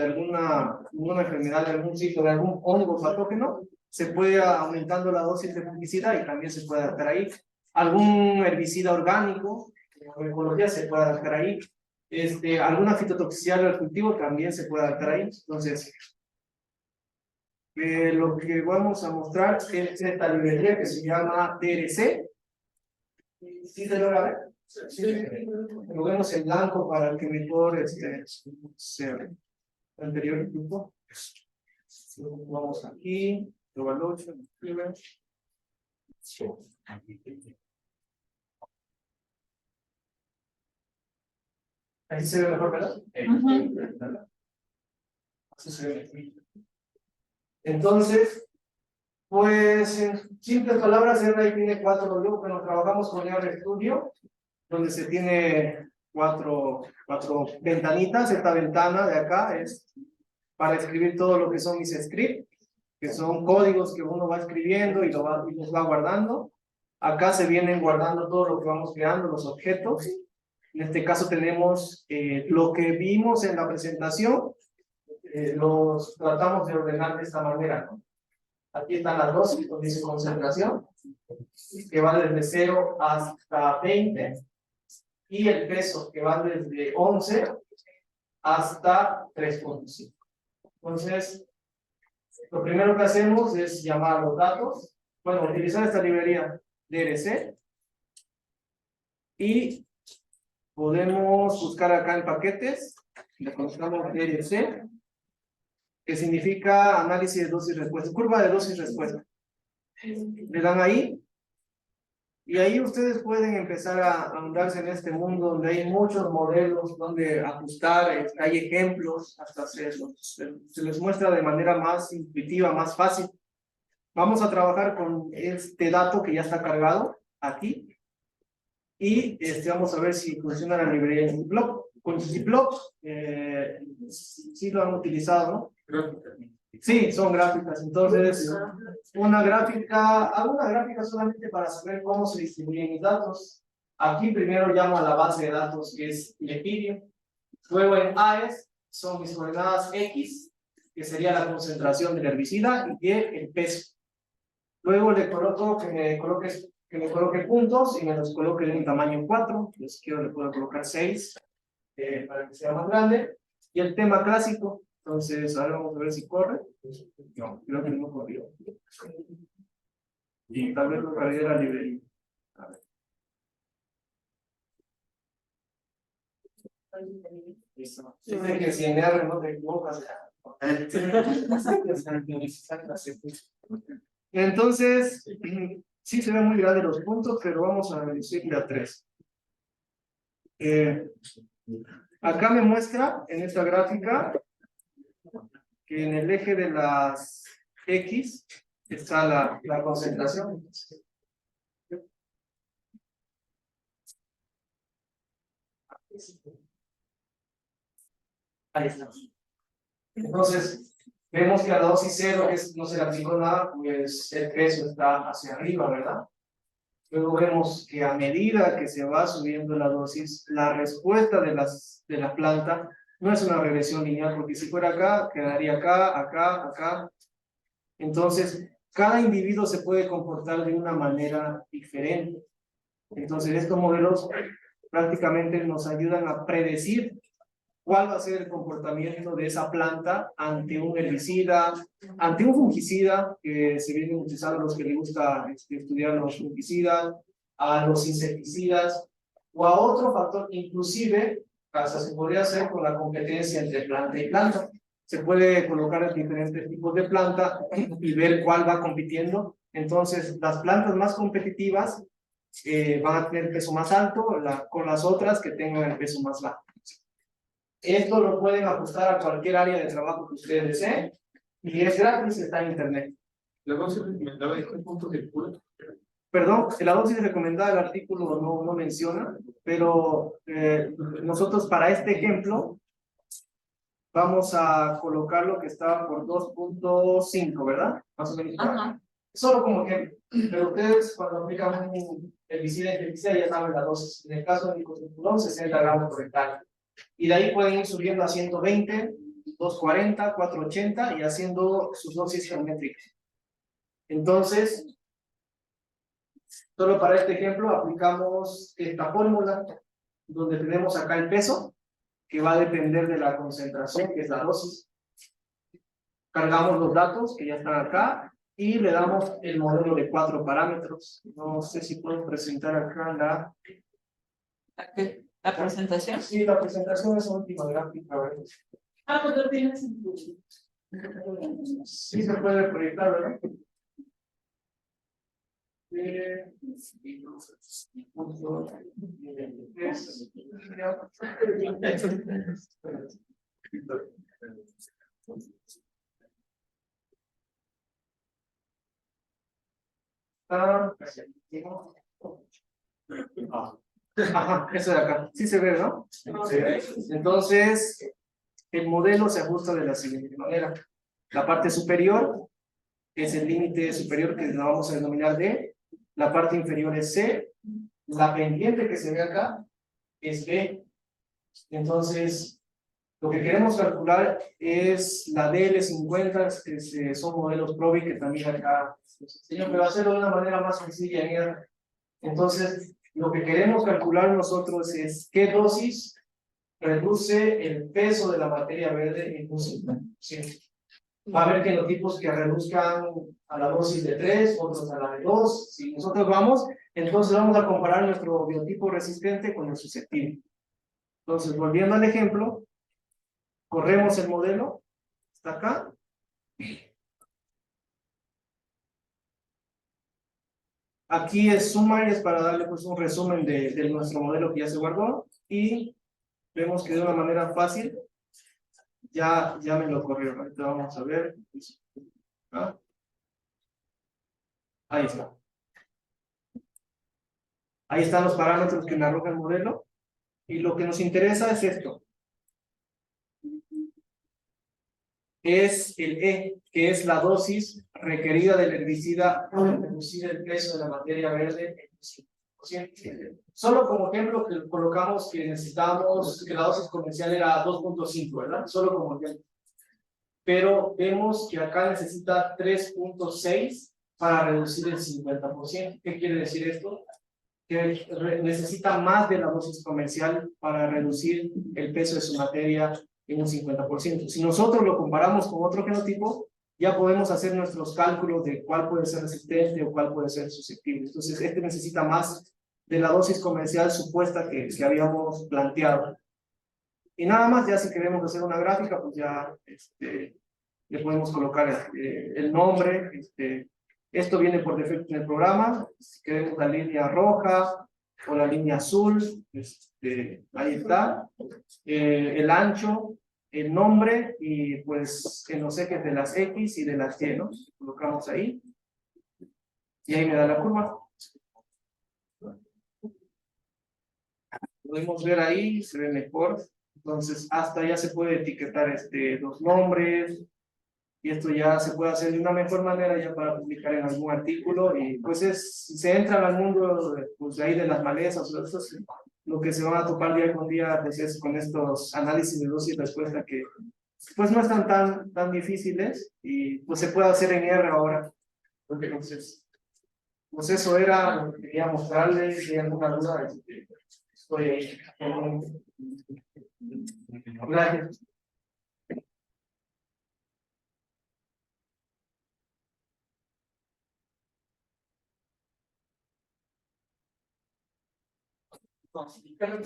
[SPEAKER 2] alguna enfermedad, de algún ciclo, de algún hongo patógeno, se puede aumentando la dosis de fungicida y también se puede adaptar ahí. Algún herbicida orgánico, en ecología se puede adaptar ahí. Alguna fitotoxicidad del cultivo también se puede adaptar ahí. Entonces, lo que vamos a mostrar es esta librería que se llama DRC. ¿Sí se logra ver? Sí. Lo vemos en blanco para el que mejor sea anterior grupo. Vamos aquí, global 8, ahí se ve mejor, ¿verdad? Así se ve mejor. Entonces, pues en simples palabras, R tiene 4 loops. Bueno, trabajamos con RStudio, donde se tiene cuatro ventanitas. Esta ventana de acá es para escribir todo lo que son mis scripts, que son códigos que uno va escribiendo y los va guardando. Acá se vienen guardando todo lo que vamos creando, los objetos. En este caso tenemos lo que vimos en la presentación, los tratamos de ordenar de esta manera, ¿no? Aquí están las dosis, donde dice concentración, que va desde 0 hasta 20, y el peso, que va desde 11 hasta 3.5. Entonces, lo primero que hacemos es llamar a los datos, bueno, utilizar esta librería DRC, y podemos buscar acá en paquetes, le colocamos DRC, que significa análisis de dosis respuesta, curva de dosis respuesta. Le dan ahí, y ahí ustedes pueden empezar a ahondarse en este mundo donde hay muchos modelos donde ajustar, hay ejemplos, hasta se les muestra de manera más intuitiva, más fácil. Vamos a trabajar con este dato que ya está cargado aquí, y vamos a ver si funciona la librería de ggplot. Con ggplot, sí lo han utilizado, ¿no? Sí, son gráficas. Entonces, hago una gráfica solamente para saber cómo se distribuyen mis datos. Aquí primero llamo a la base de datos, que es Epidio. Luego en AES son mis coordenadas X, que sería la concentración del herbicida, y Y, el peso. Luego le coloco que me coloque puntos y me los coloque de un tamaño 4. Les quiero, le puedo colocar 6 para que sea más grande. Y el tema clásico. Entonces, ahora vamos a ver si corre. No, creo que no corrió. Y tal vez lo cargué la librería. A ver. Listo. Dice que si en R no te equivocas. Entonces, sí se ven muy grandes los puntos, pero vamos a reducirle a 3. Acá me muestra en esta gráfica que en el eje de las X está la concentración. Ahí está. Entonces, vemos que a la dosis 0 no se le aplicó nada, pues el peso está hacia arriba, ¿verdad? Luego vemos que a medida que se va subiendo la dosis, la respuesta de la planta no es una regresión lineal, porque si fuera acá, quedaría acá, acá, acá. Entonces, cada individuo se puede comportar de una manera diferente. Entonces, estos modelos prácticamente nos ayudan a predecir cuál va a ser el comportamiento de esa planta ante un herbicida, ante un fungicida, que se vienen utilizando los que les gusta estudiar los fungicidas, a los insecticidas, o a otro factor, inclusive, hasta se podría hacer con la competencia entre planta y planta. Se puede colocar en diferentes tipos de planta y ver cuál va compitiendo. Entonces, las plantas más competitivas van a tener peso más alto con las otras que tengan el peso más bajo. Esto lo pueden ajustar a cualquier área de trabajo que ustedes deseen y es gratis, está en internet.
[SPEAKER 3] ¿La dosis recomendada en qué punto de cura?
[SPEAKER 2] Perdón, la dosis recomendada, el artículo no menciona, pero nosotros para este ejemplo vamos a colocar lo que estaba por 2.5, ¿verdad? Más o menos.
[SPEAKER 1] Ajá.
[SPEAKER 2] Solo como ejemplo, pero ustedes cuando aplican un herbicida ya saben la dosis. En el caso del nicotinamida, 60 gramos por hectárea. Y de ahí pueden ir subiendo a 120, 240, 480 y haciendo sus dosis geométricas. Entonces, solo para este ejemplo aplicamos esta fórmula, donde tenemos acá el peso, que va a depender de la concentración, que es la dosis. Cargamos los datos que ya están acá y le damos el modelo de 4 parámetros. No sé si puedo presentar acá
[SPEAKER 1] ¿La presentación?
[SPEAKER 2] Sí, la presentación es última gráfica.
[SPEAKER 1] Pues lo tienes en tu...
[SPEAKER 2] Sí se puede proyectar, ¿verdad? Ajá, eso de acá. Sí se ve, ¿no? Sí. Entonces, el modelo se ajusta de la siguiente manera. La parte superior es el límite superior que lo vamos a denominar D. La parte inferior es C. La pendiente que se ve acá es B. Entonces, lo que queremos calcular es la DL50, que son modelos Probi que también acá les enseño, pero hacerlo de una manera más sencilla en R. Entonces, lo que queremos calcular nosotros es qué dosis reduce el peso de la materia verde en un 50%. Va a haber genotipos que reduzcan a la dosis de 3, otros a la de 2. Si nosotros vamos, entonces vamos a comparar nuestro biotipo resistente con el susceptible. Entonces, volviendo al ejemplo, corremos el modelo, está acá. Aquí es summary, es para darle pues un resumen de nuestro modelo que ya se guardó y vemos que de una manera fácil ya me lo corrió. Ahorita vamos a ver. ¿Ah? Ahí está. Ahí están los parámetros que me arroja el modelo y lo que nos interesa es esto. Es el E, que es la dosis requerida del herbicida para reducir el peso de la materia verde en 5%. Solo como ejemplo que colocamos que necesitábamos, que la dosis comercial era 2.5, ¿verdad? Solo como ejemplo. Pero vemos que acá necesita 3.6 para reducir el 50%. ¿Qué quiere decir esto? Que necesita más de la dosis comercial para reducir el peso de su materia en un 50%. Si nosotros lo comparamos con otro genotipo, ya podemos hacer nuestros cálculos de cuál puede ser resistente o cuál puede ser susceptible. Entonces, este necesita más de la dosis comercial supuesta que habíamos planteado. Y nada más, ya si queremos hacer una gráfica, pues ya le podemos colocar el nombre. Esto viene por defecto en el programa. Si queremos la línea roja o la línea azul, ahí está. El ancho, el nombre y pues en los ejes de las X y de las Y, ¿no? Colocamos ahí. Y ahí me da la curva. Podemos ver ahí, se ve mejor. Entonces, hasta ya se puede etiquetar los nombres, y esto ya se puede hacer de una mejor manera ya para publicar en algún artículo, y pues si se entra al mundo pues ahí de las malezas, o eso es lo que se van a topar día con día, pues es con estos análisis de dosis y respuesta que pues no están tan difíciles, y pues se puede hacer en R ahora. Entonces, pues eso era lo que quería mostrarles. Si hay alguna duda, estoy ahí. Gracias.
[SPEAKER 1] Bueno,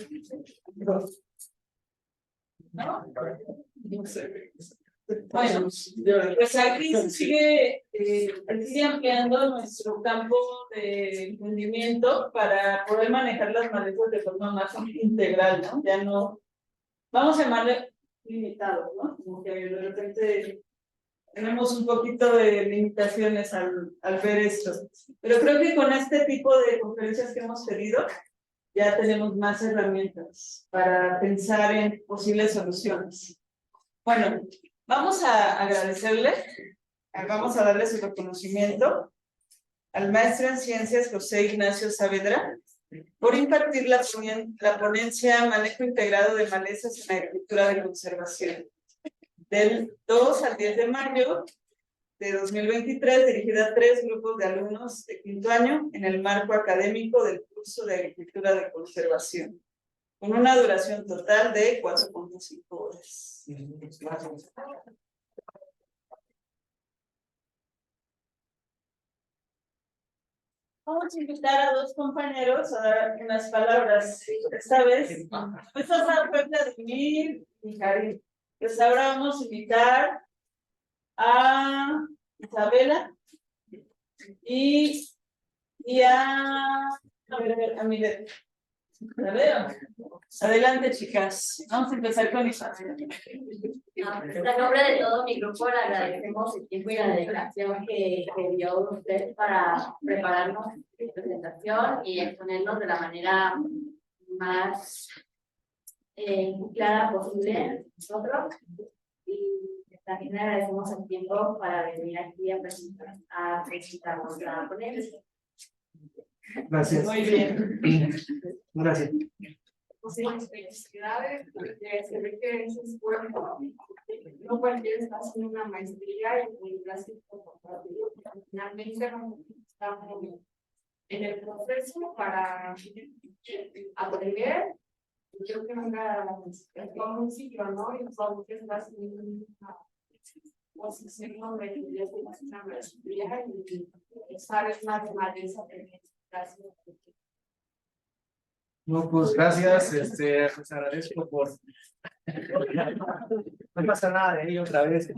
[SPEAKER 1] pues aquí se sigue ampliando nuestro campo de entendimiento para poder manejar las malezas de forma más integral, ¿no? Ya no, vamos a llamarle limitado, ¿no? Como que de repente tenemos un poquito de limitaciones al ver esto. Pero creo que con este tipo de conferencias que hemos tenido, ya tenemos más herramientas para pensar en posibles soluciones. Bueno, vamos a agradecerle, vamos a darle su reconocimiento al maestro en ciencias José Ignacio Saavedra por impartir la ponencia Manejo Integrado de Malezas en Agricultura de Conservación del 2 al 10 de mayo de 2023, dirigida a 3 grupos de alumnos de quinto año en el marco académico del curso de Agricultura de Conservación, con una duración total de 4.5 horas. Gracias. Vamos a invitar a 2 compañeros a dar unas palabras. Esta vez, pues a Vladimir y Karim. Pues ahora vamos a invitar a Isabela y a Milet. Adelante, chicas. Vamos a empezar con Isabela.
[SPEAKER 4] En nombre de todo mi grupo, le agradecemos el tiempo y la dedicación que dio usted para prepararnos la presentación y exponernos de la manera más clara posible nosotros. Y también le agradecemos el tiempo para venir aquí a presentarnos la ponencia.
[SPEAKER 2] Gracias.
[SPEAKER 1] Muy bien.
[SPEAKER 2] Gracias.
[SPEAKER 5] Posibles felicidades, se ve que es esfuerzo, no cualquiera está haciendo una maestría en clases corporativas, finalmente estamos en el proceso para aprender. Creo que es como un ciclo, ¿no? Y todo que está haciendo una posición donde ya se hace una maestría y sabes más de maleza de clases.
[SPEAKER 2] No, pues gracias, pues agradezco por... No pasa nada de ahí otra vez.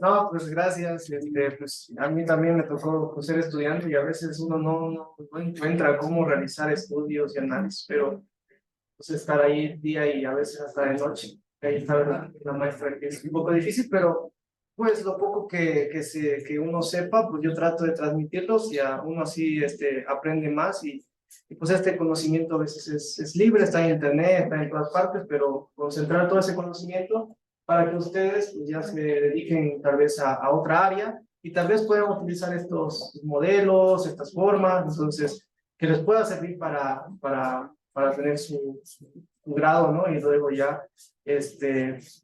[SPEAKER 2] No, pues gracias, pues a mí también me tocó ser estudiante y a veces uno no encuentra cómo realizar estudios y análisis, pero pues estar ahí día y a veces hasta de noche, ahí está la maestra, que es un poco difícil, pero pues lo poco que uno sepa, pues yo trato de transmitirlos y a uno así aprende más y pues este conocimiento a veces es libre, está en internet, está en todas partes, pero concentrar todo ese conocimiento para que ustedes pues, ya se dediquen tal vez a otra área y tal vez puedan utilizar estos modelos, estas formas, entonces que les pueda servir para tener su grado, ¿no? Y luego ya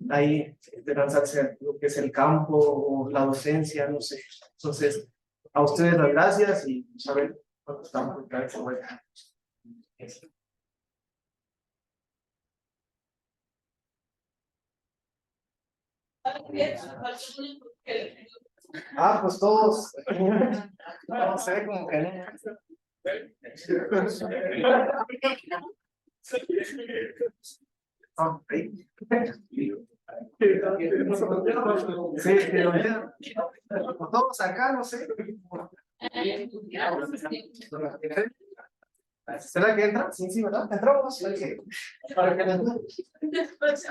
[SPEAKER 2] ahí lanzarse a lo que es el campo o la docencia, no sé. Entonces, a ustedes las gracias y saber cuánto estamos en cada vuelta. Ah, pues todos. No sé, como que no. No, ahí. Sí, pero ya, todos acá, no sé. ¿Será que entra? Sí, sí, ¿verdad? Entramos. Para que
[SPEAKER 1] Después,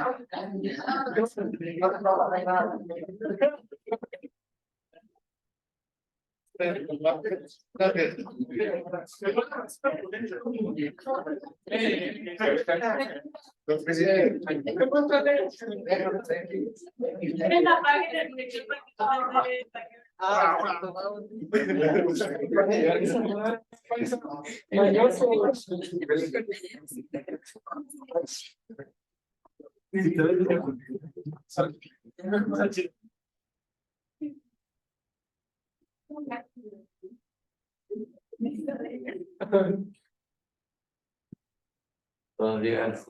[SPEAKER 1] en la página de
[SPEAKER 3] Buenos días.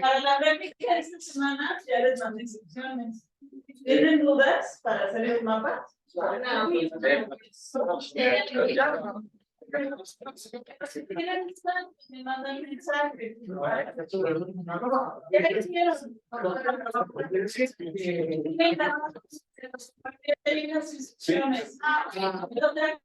[SPEAKER 1] Para la réplica de esta semana ya les mandé instrucciones. ¿Tienen dudas para hacer el mapa? Me mandan mensaje. Ya hicieron. Venga, las instrucciones. Otra